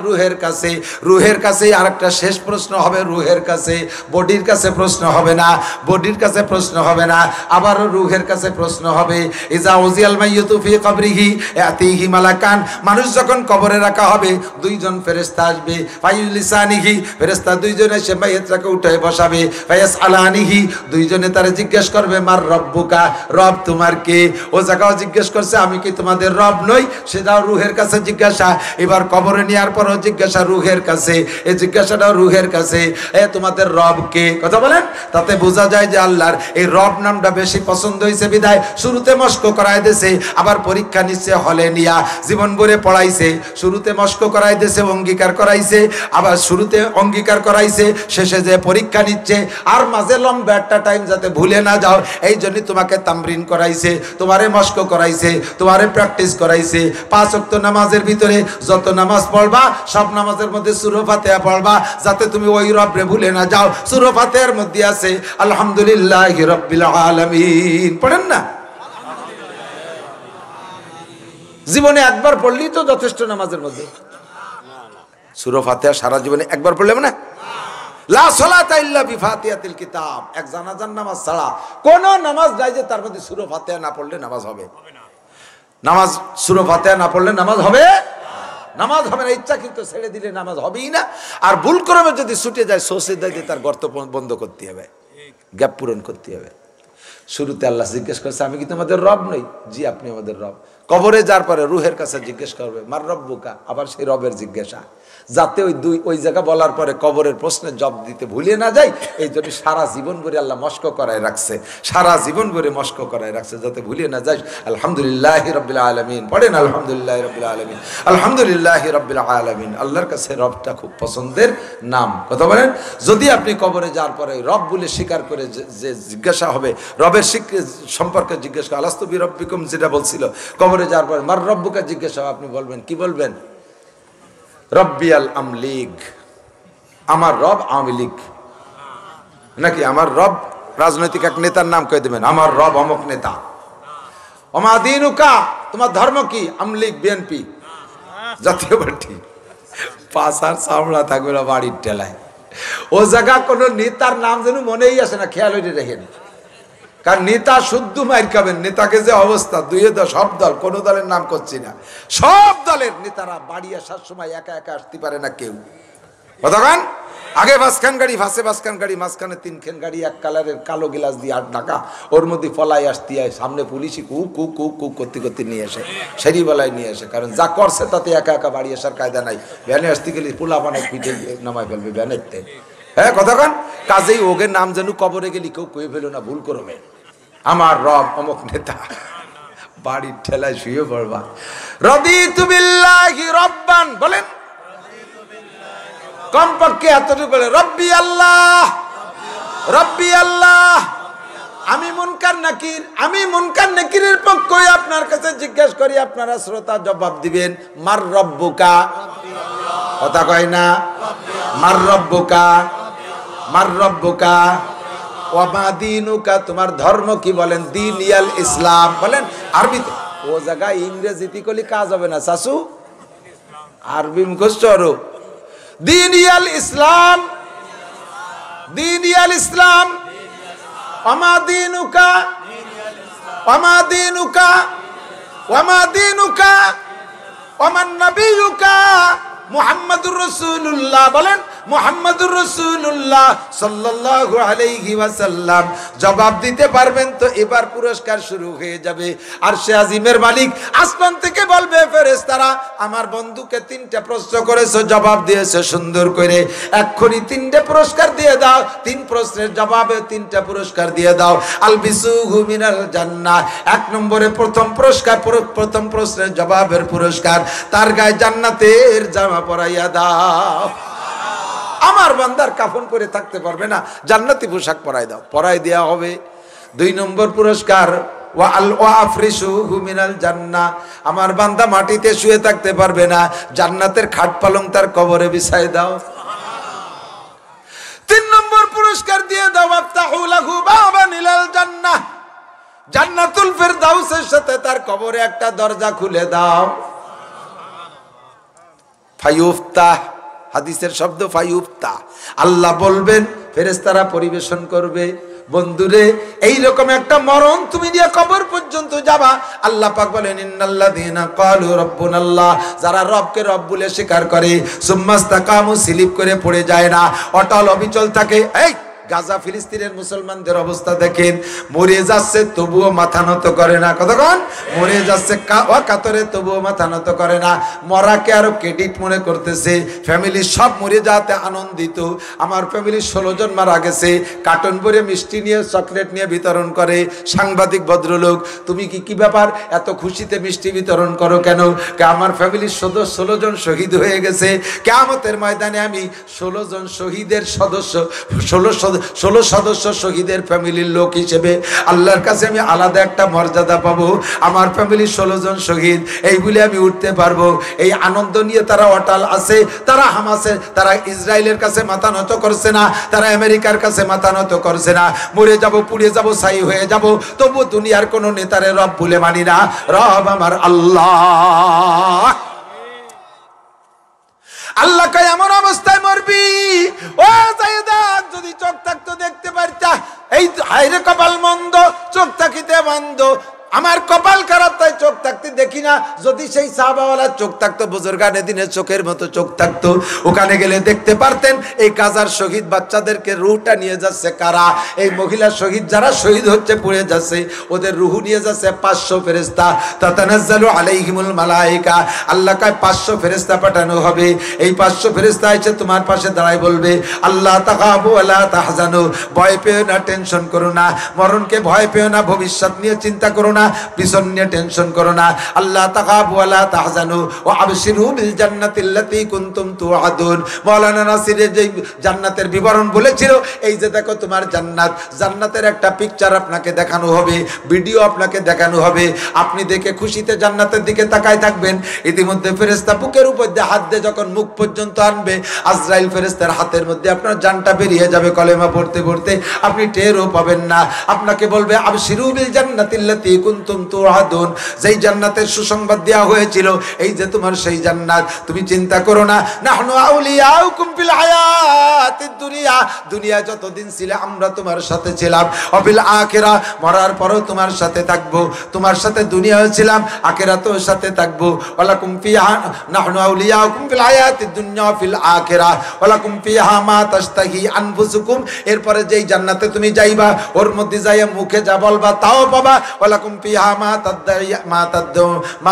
রূহের কাছে আরেকটা শেষ প্রশ্ন হবে রূহের কাছে বডির কাছে প্রশ্ন হবে না বডির কাছে প্রশ্ন হবে না আবারও রূহের কাছে প্রশ্ন হবে ইজা উজিয়াল মাইয়িতু ফি কবরিহি ইয়াতিহি মালাকান মানুষ যখন কবরে রাখা হবে দুইজন ফেরেশতা আসবে ফাইলিসানিহি ফেরেশতা দুইজন এসে মাইয়াতটাকে উঠায় বসাবে ফায়াসআলানিহি দুইজনে তারে জিজ্ঞেস করবে মার রব্বুকা রব তোমার কে ও জায়গাও জিজ্ঞেস করছে আমি কি তোমাদের রব নই সেটাও রূহের কাছে জিজ্ঞাসা এবার কবরে নেওয়ার পরও জিজ্ঞাসা রূহের কাছে এই জিজ্ঞাসাটাও রূহের কাছে এ তোমাদের রব কে কথা বলেন তাতে বোঝা যায় যে আল্লাহর এই রব নামটা বেশি পছন্দ হয়েছে বিদায় শুরুতে মস্ক করায় দিয়েছে আবার পরীক্ষা নিচ্ছে হলে নিয়া জীবন ভরে পড়াইছে শুরুতে মস্ক করায় দিয়েছে অঙ্গীকার করাইছে করাইছে, আবার শুরুতে অঙ্গীকার করাইছে, শেষে যে পরীক্ষা নিচ্ছে, আর মাঝে লম্বা একটা টাইম যাতে ভুলে না যাও, এই জন্য তোমাকে তামরিন করাইছে, তোমারে মস্ক করাইছে, তোমারে প্র্যাকটিস করাইছে। 5 ওয়াক্ত নামাজের ভিতরে যত নামাজ পড়বা সব নামাজের মধ্যে সূরা ফাতিহা পড়বা, যাতে তুমি ওই রবরে ভুলে না যাও। সূরা ফাতিহার মধ্যে আছে আলহামদুলিল্লাহি রাব্বিল আলামিন, পড়েন না? জীবনে একবার পড়লেই তো যথেষ্ট নামাজের মধ্যে। সূরা ফাতিহা সারা জীবনে একবার পড়লে না? লা সালাতা ইল্লা বিফাতিহাতিল কিতাব, এক জানাজার নামাজ ছাড়া কোন নামাজ নাই যে তার মধ্যে সূরা ফাতিহা না পড়লে নামাজ হবে। নামাজ সূরা ফাতিহা না পড়লে নামাজ হবে? নামাজ হবে না। ইচ্ছাকৃত ছেড়ে দিলে নামাজ হবেই না। আর ভুল ক্রমে যদি ছুটে যায় সৌসিদায় তার গর্ত বন্ধ করতে হবে, গ্যাপ পূরণ করতে হবে। শুরুতে আল্লাহ জিজ্ঞেস করছে আমি কি তোমাদের রব নই? জি আপনি আমাদের রব। কবরে যার পরে রুহের কাছে জিজ্ঞেস করবে মার রব্বুকা, আবার সেই রবের জিজ্ঞাসা, যাতে ওই জায়গা বলার পরে কবরের প্রশ্নের জবাব দিতে ভুলে না যায়। এই জন্য সারা জীবন ভরে আল্লাহ মস্ক করায় রাখছে, সারা জীবন ভরে মস্ক করায় রাখছে যাতে ভুলে না যায়। আলহামদুলিল্লাহি রাব্বিল আলামিন পড়েন, আলহামদুলিল্লাহি রাব্বিল আলামিন, আলহামদুলিল্লাহি রাব্বিল আলামিন। আল্লাহর কাছে রবটা খুব পছন্দের নাম। কথা বলেন, যদি আপনি কবরে যাওয়ার পরে রব বলে স্বীকার করে যে জিজ্ঞাসা হবে, রবের সম্পর্কে জিজ্ঞাসা আলাস্তু বিরব্বিকুম যেটা বলছিল, কবরে যাওয়ার পরে মার রব্বুকা জিজ্ঞাসা হবে, আপনি বলবেন কি বলবেন? রব্বি আল আমলিগ, আমার রব আওয়ামী লীগ। নাকি আমার রব রাজনৈতিক এক নেতার নাম কয়ে দেবেন, আমার রব অমুক নেতা। ওমা দিনুকা, তোমার ধর্ম কি? আমলিগ, বিএনপি, জাতীয় পার্টি। পাশার চামড়া থাকবে না বাড়ির টেলায়। ও জায়গা কোন নেতার নাম যেন মনেই আসে না, খেয়াল হয়ে রেখেন। কারণ নেতা শুদ্ধ মাইর খাবেন। নেতাকে যে অবস্থা, সব দল, কোন দলের নাম করছি না, সব দলের নেতারা বাড়ি আসার সময় একা একা আসতে পারে না কেউ। কতক্ষণ আগে বাসখান গাড়ি, ফাঁসে বাসখান গাড়ি, মাঝখানে 3 খান গাড়ি, এক কালারের কালো গিলাস দিয়ে 8 টাকা, ওর মধ্যে ফলাই আসতে হয়, সামনে পুলিশই কু কু কু কু করতে করতে নিয়ে আসে, সেরি বেলায় নিয়ে আসে। কারণ যা করছে তাতে একা একা বাড়ি আসার কায়দা নাই। ভ্যানে আসতে গেলে পোলা বানায় পিঠে নামাই ফেলবে ভ্যানের তে। হ্যাঁ কতক্ষণ কাজেই ওগের নাম যেন কবরে গেলি কেউ কয়ে ফেলো না ভুল করবে, আমার রব অমুক নেতা। বাড়ির ঠেলায় শুয়ে পড়বা। রাদিতু বিল্লাহি রব্বান বলেন, কমপক্ষে এতটুকু বলে রব্বি আল্লাহ, রব্বি আল্লাহ। আমি মুনকার নাকিরের পক্ষে আপনার কাছে জিজ্ঞেস করি, আপনারা শ্রোতা জবাব দিবেন মার রব্বুকা। কথা কয় না, মার রব্বুকা, মার রব্বুকা ওয়ামা দিনুকা, তোমার ধর্ম কি? বলেন দিন ইয়াল ইসলাম। বলেন আরবিতে। ও জায়গায় ইংরেজিতে কলি কাজ হবে না শাশু, আরবি মুখস্থ করো। দিন ইয়াল ইসলাম, দিন ইয়াল ইসলাম। ওয়ামা দিনুকা, ওয়ামা দিনুকা, ওয়ামা দিনুকা, ওয়ামান নবিয়ুকা মুহাম্মাদুর রাসূলুল্লাহ। বলেন মুহাম্মাদুর রাসূলুল্লাহ সাল্লাল্লাহু আলাইহি ওয়াসাল্লাম। জবাব দিতে পারবেন তো এবার পুরস্কার শুরু হয়ে যাবে। আরশে আজিমের মালিক আসমান থেকে বলবে ফেরেশতারা, আমার বন্ধুকে 3টা প্রশ্ন করেছো, জবাব দিয়েছে সুন্দর করে, এক্ষুনি 3টে পুরস্কার দিয়ে দাও। 3 প্রশ্নের জবাবে 3টা পুরস্কার দিয়ে দাও। আলবিসুহু মিনাল জান্নাহ, 1 নম্বরে প্রথম পুরস্কার, প্রথম প্রশ্নের জবাবের পুরস্কার, তার গায়ে জান্নাতের জামা পরাইয়া দাও। আমার বান্দার কাফন পরে থাকতে পারবে না, জান্নাতি পোশাক পরাই দাও, পরাই দেওয়া হবে। 2 নম্বর পুরস্কার ওয়া আফরিশুহু মিনাল জান্নাহ, আমার বান্দা মাটিতে শুয়ে থাকতে পারবে না, জান্নাতের খাট পালং তার কবরে বিছাই দাও। 3 নম্বর পুরস্কার দিয়ে দাও আফতাহু লাহু বাবান ইলাল জান্নাহ, জান্নাতুল ফেরদাউসের সাথে তার কবরে একটা দরজা খুলে দাও। ফায়ুফতাহ, হাদিসের শব্দ ফায়ুফতা, আল্লাহ বলবেন, ফেরেশতারা পরিবেশন করবে। বন্ধুরে এইরকম একটা মরণ তুমি নিয়ে কবর পর্যন্ত যাবা। আল্লাহ পাক বলেন ইন্নাল্লাযীনা ক্বালু রাব্বুনাল্লাহ, যারা রবকে রব বলে স্বীকার করে, সুম্মাস্তাকামু, স্লিপ করে পড়ে যায় না, অটল অবিচল থাকে। এই গাজা ফিলিস্তিনের মুসলমানদের অবস্থা দেখেন, মরে যাচ্ছে তবুও মাথা নত করে না। কতক্ষণ মরে যাচ্ছে কাতরে তবুও মাথা নত করে না, মরাকে আরো ক্রেডিট মনে করতেছে। ফ্যামিলি সব মরে যাতে আনন্দিত। আমার ফ্যামিলি 16 জন মারা গেছে, কার্টন ভরে মিষ্টি নিয়ে চকলেট নিয়ে বিতরণ করে। সাংবাদিক ভদ্রলোক, তুমি কি ব্যাপার এত খুশিতে মিষ্টি বিতরণ করো কেন? আমার ফ্যামিলির 16 জন শহীদ হয়ে গেছে, কিয়ামতের ময়দানে আমি 16 জন শহীদের সদস্য, 16 সদস্য শহীদের ফ্যামিলির লোক হিসেবে আল্লাহর কাছে আমি আলাদা একটা মর্যাদা পাবো। আমার ফ্যামিলির 16 জন শহীদ, এইগুলি আমি উঠতে পারবো। এই আনন্দ নিয়ে তারা অটাল আছে। তারা হামাসের, তারা ইসরায়েলের কাছে মাথা নত করছে না, তারা আমেরিকার কাছে মাথা নত করছে না। মরে যাব, পুড়ে যাব, ছাই হয়ে যাব, তবু দুনিয়ার কোন নেতারে রব বলে মানি না। রব আমার আল্লাহ। আল্লাহ কয় এমন অবস্থায় মরবি, ও সাইয়েদা যদি চোখ থাকতো দেখতে পারতা। এই হায়রে কপাল মন্দ, চোখ থাকিতে বন্ধ। আমার কপাল খারাপ, তাই চোখ থাকতে দেখি না। যদি সেই সাহাবাওয়ালার চোখ থাকতো, বুজুর্গানে দিনের চোখের মতো চোখ থাকতো, ওখানে গেলে দেখতে পারতেন এই গাজার শহীদ বাচ্চাদেরকে রুহটা নিয়ে যাচ্ছে কারা? এই মহিলা শহীদ যারা শহীদ হচ্ছে, পড়ে যাচ্ছে, ওদের রুহ নিয়ে যাচ্ছে 500 ফেরেশতা। তাতানাজ্জালু আলাইহিমুল মালায়েকা। আল্লাহ কয় 500 ফেরেশতা পাঠানো হবে। এই 500 ফেরেশতা এসে তোমার পাশে দাঁড়ায় বলবে, আল্লাহ তাকাবু ওয়ালা তাহজানু, ভয় পেও না, টেনশন করো না, মরণকে ভয় পেও না, ভবিষ্যৎ নিয়ে চিন্তা করো না, পিছন নিয়ে টেনশন করো না। আল্লাহ তাকাবু ওয়ালা তাহজানু ওয়া আবশিরু বিল জান্নাতিল্লাতী কুনতুম তুআদুন। মাওলানা নাসিরের যে জান্নাতের বিবরণ বলেছিল, এই যে দেখো তোমার জান্নাত, জান্নাতের একটা পিকচার আপনাকে দেখানো হবে, ভিডিও আপনাকে দেখানো হবে। আপনি দেখে খুশিতে জান্নাতের দিকে তাকায় থাকবেন। ইতিমধ্যে ফেরেশতা বুকের উপর দিয়ে হাত দিয়ে যখন মুখ পর্যন্ত আনবে, আজরাইল ফেরেশতার হাতের মধ্যে আপনার জানটা বেরিয়ে যাবে। কলেমা পড়তে পড়তে আপনি টেরও পাবেন না। আপনাকে বলবে আবশিরু বিল জান্নাতিল্লাতী কুনতুম তুআদুন, যেই জান্নাতের সুসংবাদ দেওয়া হয়েছিল, এই যে তোমার সেই জান্নাত, তুমি চিন্তা করো না। নাহনু আউলিয়াউকুম ফিল হায়াতিদ দুনিয়া, দুনিয়া যতদিন ছিলে আমরা তোমার সাথে ছিলাম। অফিল আখিরা, মরার পরও তোমার সাথে থাকবো। তোমার সাথে দুনিয়াও ছিলাম, আখিরাতেও সাথে থাকবো। ওয়ালাকুম ফিহা, নাহনু আউলিয়াউকুম ফিল হায়াতিদ দুনিয়া ফিল আখিরা ওয়ালাকুম ফিহা মা তাশতাহি আনফুসুকুম। এরপরে যেই জান্নাতে তুমি যাইবা, ওর মধ্যে যাইয়া মুখে যা বলবা তাও পাবা। ওয়ালাকুম ফিহা মা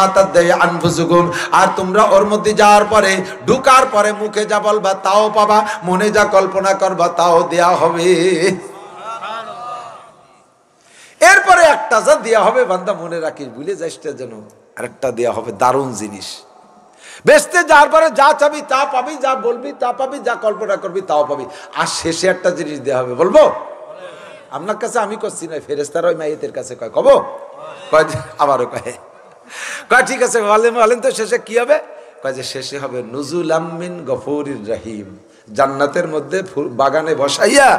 তাদাই আনফুসুকুম। আর তোমরা ওর মধ্যে যাওয়ার পরে, ঢুকার পরে মুখে যা বলবা তাও পাবা, মনে যা কল্পনা করবা তাও দেয়া হবে। এরপরে একটা যা দেয়া হবে, বান্দা মনে রাখিস, ভুলে যাস না যেন, আরেকটা দেয়া হবে দারুণ জিনিস। বেচতে যাওয়ার পরে যা চাবি তা পাবি, যা বলবি তা পাবি, যা কল্পনা করবি তাও পাবি। আর শেষে একটা জিনিস দেয়া হবে, বলবো? আপনার কাছে আমি করছি না, ফেরেশতারা ওই মাইয়েতের কাছে কয়, কব? কয় আবারও কয়, ঠিক আছে বলেন তো শেষে কি হবে? কয় যে শেষে হবে নুজুলাম মিন গফুরির রহিম। জান্নাতের মধ্যে বাগানে বসাইয়া,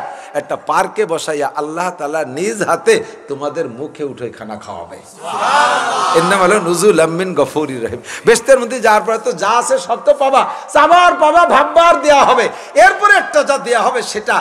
একটা পার্কে বসাইয়া আল্লাহ তাআলা নিজ হাতে তোমাদের মুখে উঠে খানা খাওয়াবে। এর নাম হলো নুজুলাম মিন গফুরির রহিম। বেহেশতের মধ্যে যাওয়ার পরে তো যা আছে সব তো পাবা, চাবার পাবা, ভাববার দেয়া হবে। এরপরে একটা যা দেয়া হবে সেটা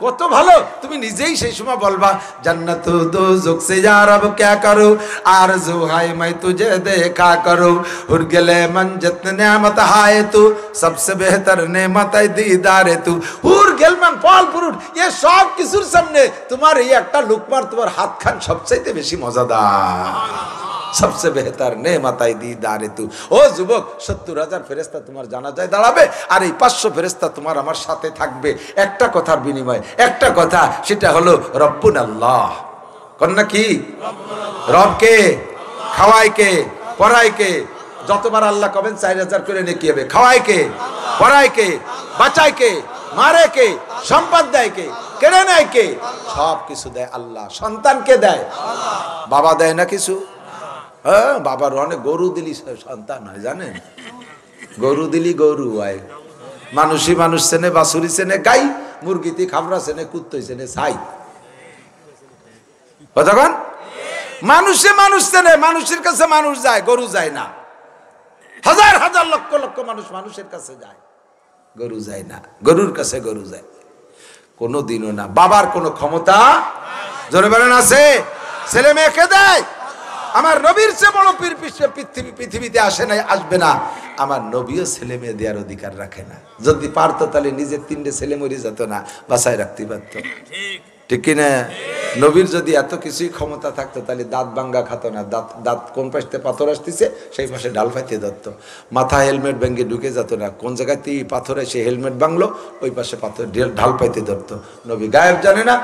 কত ভালো, তুমি নিজেই সেই সময় বলবা, জান্নাত দোজখ সে ইয়া রব क्या करो, आरज़ू है मैं तुझे देखा करो, हुर गले मंजत नेमत है तू, सबसे बेहतर नेमत है दीदार तू। हुर গেলমান ফল ফুরুট, এ সব কিছুর সামনে তোমার এই একটা লুকমার, তোমার হাত খান সবচাইতে বেশি মজাদার। सबसे बेहतर नेमताई दीदार तू। ओ যুবক, 70,000 ফেরেশতা তোমার জানাজায় দাঁড়াবে, আর এই 500 ফেরেশতা তোমার আমার সাথে থাকবে একটা কথার বিনিময়ে। একটা কথা, সেটা হলো রব্বুন আল্লাহ। কন্যা কি? রব কে? খাওয়ায় কে? পড়ায় কে? যতবার আল্লাহ কবেন 4000 করে নেকি হবে। খাওয়ায় কে? পড়ায় কে? বাঁচায় কে? মারে কে? সম্পদ দেয় কে? কেড়ে নেয় কে? সব কিছু দেয় আল্লাহ। সন্তানকে দেয় বাবা, দেয় না কিছু? হ্যাঁ, বাবার অনেক গরু দিলি সন্তান হয়, জানেন? গরু দিলি গরু হয়। মানুষই মানুষ চেনে, বাছুরি চেনে গাই, মুরগিতে খাবরা চেনে, কুত্তই চেনে ছাই। কতক্ষণ মানুষে মানুষ চেনে, মানুষের কাছে মানুষ যায়, গরু যায় না। হাজার হাজার লক্ষ লক্ষ মানুষ মানুষের কাছে যায়, গরু যায় না। গরুর কাছে গরু যায় কোনোদিনও না। বাবার কোনো ক্ষমতা, জোরে বলেন, আছে? ছেলে মেয়েকে দেয়, আমার নবীর চেয়ে বড় পীর পৃথিবীতে আসে নাই, আসবে না। আমার নবীও ছেলে মেয়ে দেওয়ার অধিকার রাখে না। যদি পারতো তাহলে নিজের 3টে ছেলে মরে যেত না, বাসায় রাখতে পারতো, ঠিক কিনা? নবীর যদি এত কিছুই ক্ষমতা থাকতো তাহলে দাঁত ভাঙ্গা খাতো না। দাঁত কোন পাশে পাথর আসতেছে সেই পাশে ডাল পাইতে ধরতো, মাথা হেলমেট ভেঙে ঢুকে যেত না। কোন জায়গাতেই পাথর এসে হেলমেট ভাঙলো ওই পাশে পাথর ঢাল পাইতে ধরতো। নবী গায়েব জানে না।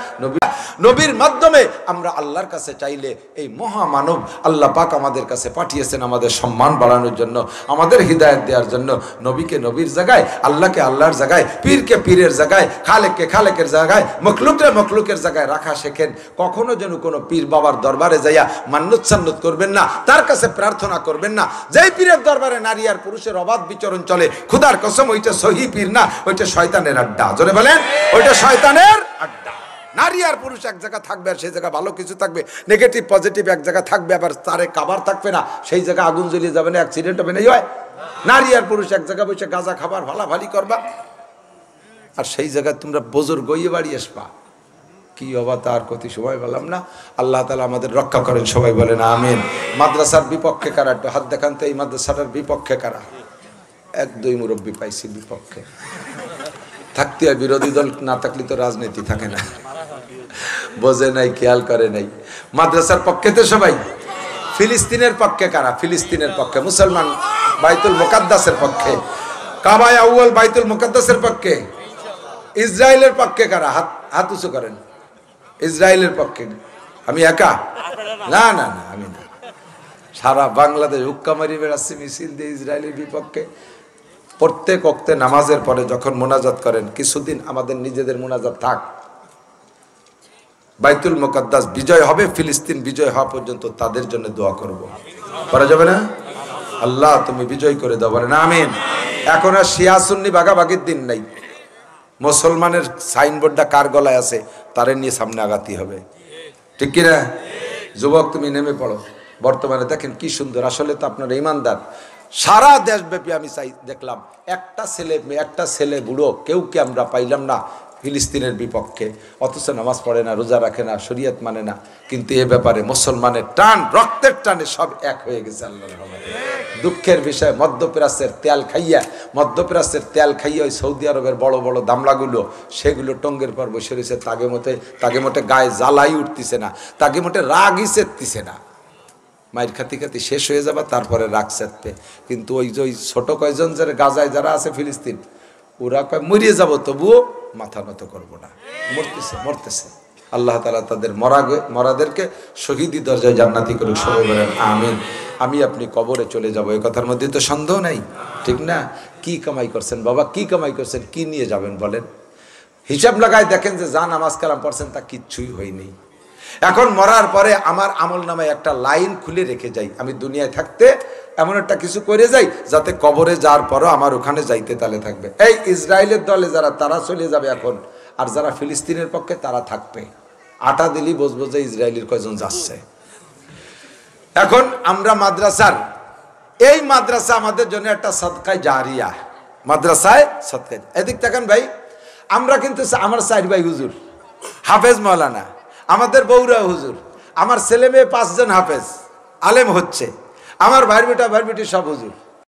নবীর মাধ্যমে আমরা আল্লাহর কাছে চাইলে এই মহামানব আল্লাহ পাক আমাদের কাছে পাঠিয়েছেন আমাদের সম্মান বাড়ানোর জন্য, আমাদের হৃদায়ত দেওয়ার জন্য। নবীকে নবীর জায়গায়, আল্লাহকে আল্লাহর জায়গায়, পীরকে পীরের জায়গায়, খালেককে খালেকের জায়গায়, মখলুককে মখলুকের জায়গায় রাখা শেখেন। কখনো যেন কোনো পীর বাবার দরবারে যাইয়া মান্নত সান্নত করবেন না, তার কাছে প্রার্থনা করবেন না। যেই পীরের দরবারে নারী আর পুরুষের অবাধ বিচরণ চলে, খুদার কসম ওইটা সহি পীর না, ওইটা শয়তানের আড্ডা। জোরে বলেন, ওইটা শয়তানের আড্ডা। নারী আর পুরুষ এক জায়গা থাকবে আর সেই জায়গা ভালো কিছু থাকবে, নেগেটিভ পজিটিভ এক জায়গা থাকবে, আবার তারে কাবার থাকবে না, সেই জায়গা আগুন জ্বলিয়ে যাবে না, অ্যাক্সিডেন্ট হবে না। হয় নারী আর পুরুষ এক জায়গা বসে গাঁজা খাবার ভালাভালি করবা, আর সেই জায়গায় তোমরা বোজর গইয়ে বাড়ি আসবা। কি হবা তার ক্ষতি সময় বললাম না। আল্লাহ তাআলা আমাদের রক্ষা করেন, সবাই বলেন আমিন। মাদ্রাসার বিপক্ষে কারা? একটু হাত দেখান তো। এই মাদ্রাসাটার বিপক্ষে কারা? 1-2 মুরব্বী পাইছি বিপক্ষে। থাকতে হয়, বিরোধী দল না থাকলে তো রাজনীতি থাকে না। বোঝে নাই, খেয়াল করে নাই। মাদ্রাসার পক্ষে তো সবাই। ফিলিস্তিনের পক্ষে কারা? ফিলিস্তিনের পক্ষে মুসলমান, বাইতুল মুকাদ্দাসের পক্ষে, কাবা আউয়াল বাইতুল মুকাদ্দাসের পক্ষে। ইসরায়েলের পক্ষে কারা? হাত উঁচু করেন। ইসরায়েলের পক্ষে। আমি একা? না না না, আমি না। সারা বাংলাদেশ হুক্কা মারি বেড়াচ্ছে মিছিল দিয়ে ইসরায়েলের বিপক্ষে। প্রত্যেক ওয়াক্তে নামাজের পরে যখন মোনাজাত করেন, কিছুদিন আমাদের নিজেদের মোনাজাত থাক, বাইতুল মুকাদ্দাস বিজয় হবে, ফিলিস্তিন বিজয় হওয়া পর্যন্ত তাদের জন্য দোয়া করব। করা যাবে না? আল্লাহ তুমি বিজয় করে দাও, বলেন আমিন। এখন আর শিয়া সুন্নি ভাগাভাগির দিন নাই। মুসলমানের সাইনবোর্ডটা কার গলায় আছে তারে নিয়ে সামনে আগাতে হবে, ঠিক কিনা? যুবক তুমি নেমে পড়ো। বর্তমানে দেখেন কি সুন্দর, আসলে তো আপনার ইমানদার। সারা দেশব্যাপী আমি দেখলাম একটা ছেলে বুড়ো কেউকে আমরা পাইলাম না ফিলিস্তিনের বিপক্ষে। অথচ নামাজ পড়ে না, রোজা রাখে না, শরীয়ত মানে না, কিন্তু এ ব্যাপারে মুসলমানের টান, রক্তের টানে সব এক হয়ে গেছে আল্লাহর রহমতে। দুঃখের বিষয়, মধ্যপ্রাচ্যের তেল খাইয়ে ওই সৌদি আরবের বড় বড় দামলাগুলো, সেগুলো টঙ্গের পর বসে রয়েছে। তাগে মোটে গায়ে জ্বালাই উঠতেছে না, তাগে মোটে রাগই চেততেছে না। মায়ের খাতি শেষ হয়ে যাবে, তারপরে রাগ চেতবে। কিন্তু ওই যে ছোট কয়জন যারা গাজায় যারা আছে ফিলিস্তিন, ওরা কয় মরিয়ে যাব, তবুও মাথা নত করবো না। মরতেছে। আল্লাহ তাআলা তাদের মরাদেরকে শহীদি দরজায় জান্নাতি করুক, সবাই বলেন আমিন। আমি আপনি কবরে চলে যাব, এই কথার মধ্যে তো সন্দেহ নাই, ঠিক না? কি কামাই করছেন বাবা, কি কামাই করছেন, কি নিয়ে যাবেন বলেন? হিসাব লাগায় দেখেন যে যা নামাজ কালাম পড়ছেন তা কিচ্ছুই হয়নি। এখন মরার পরে আমার আমল নামায় একটা লাইন খুলে রেখে যাই, আমি দুনিয়ায় থাকতে এমন একটা কিছু করে যাই যাতে কবরে যাওয়ার পরও আমার ওখানে যাইতে তালে থাকবে। এই ইসরায়েলের দলে যারা, তারা চলে যাবে এখন, আর যারা ফিলিস্তিনের পক্ষে তারা থাকবে। আটা দিলি বুঝবো যে ইসরায়েলের কয়জন যাচ্ছে। এখন আমরা এই মাদ্রাসা আমাদের জন্য একটা সদকায়ে জারিয়া। মাদ্রাসায় সদকায়ে, এদিক দেখেন ভাই, আমরা কিন্তু আমার 4 ভাই হুজুর, হাফেজ মাওলানা, আমাদের বউরা হুজুর, আমার ছেলে মেয়ে 5 জন হাফেজ আলেম হচ্ছে, আমার ভাই বেটি সব হুজুর।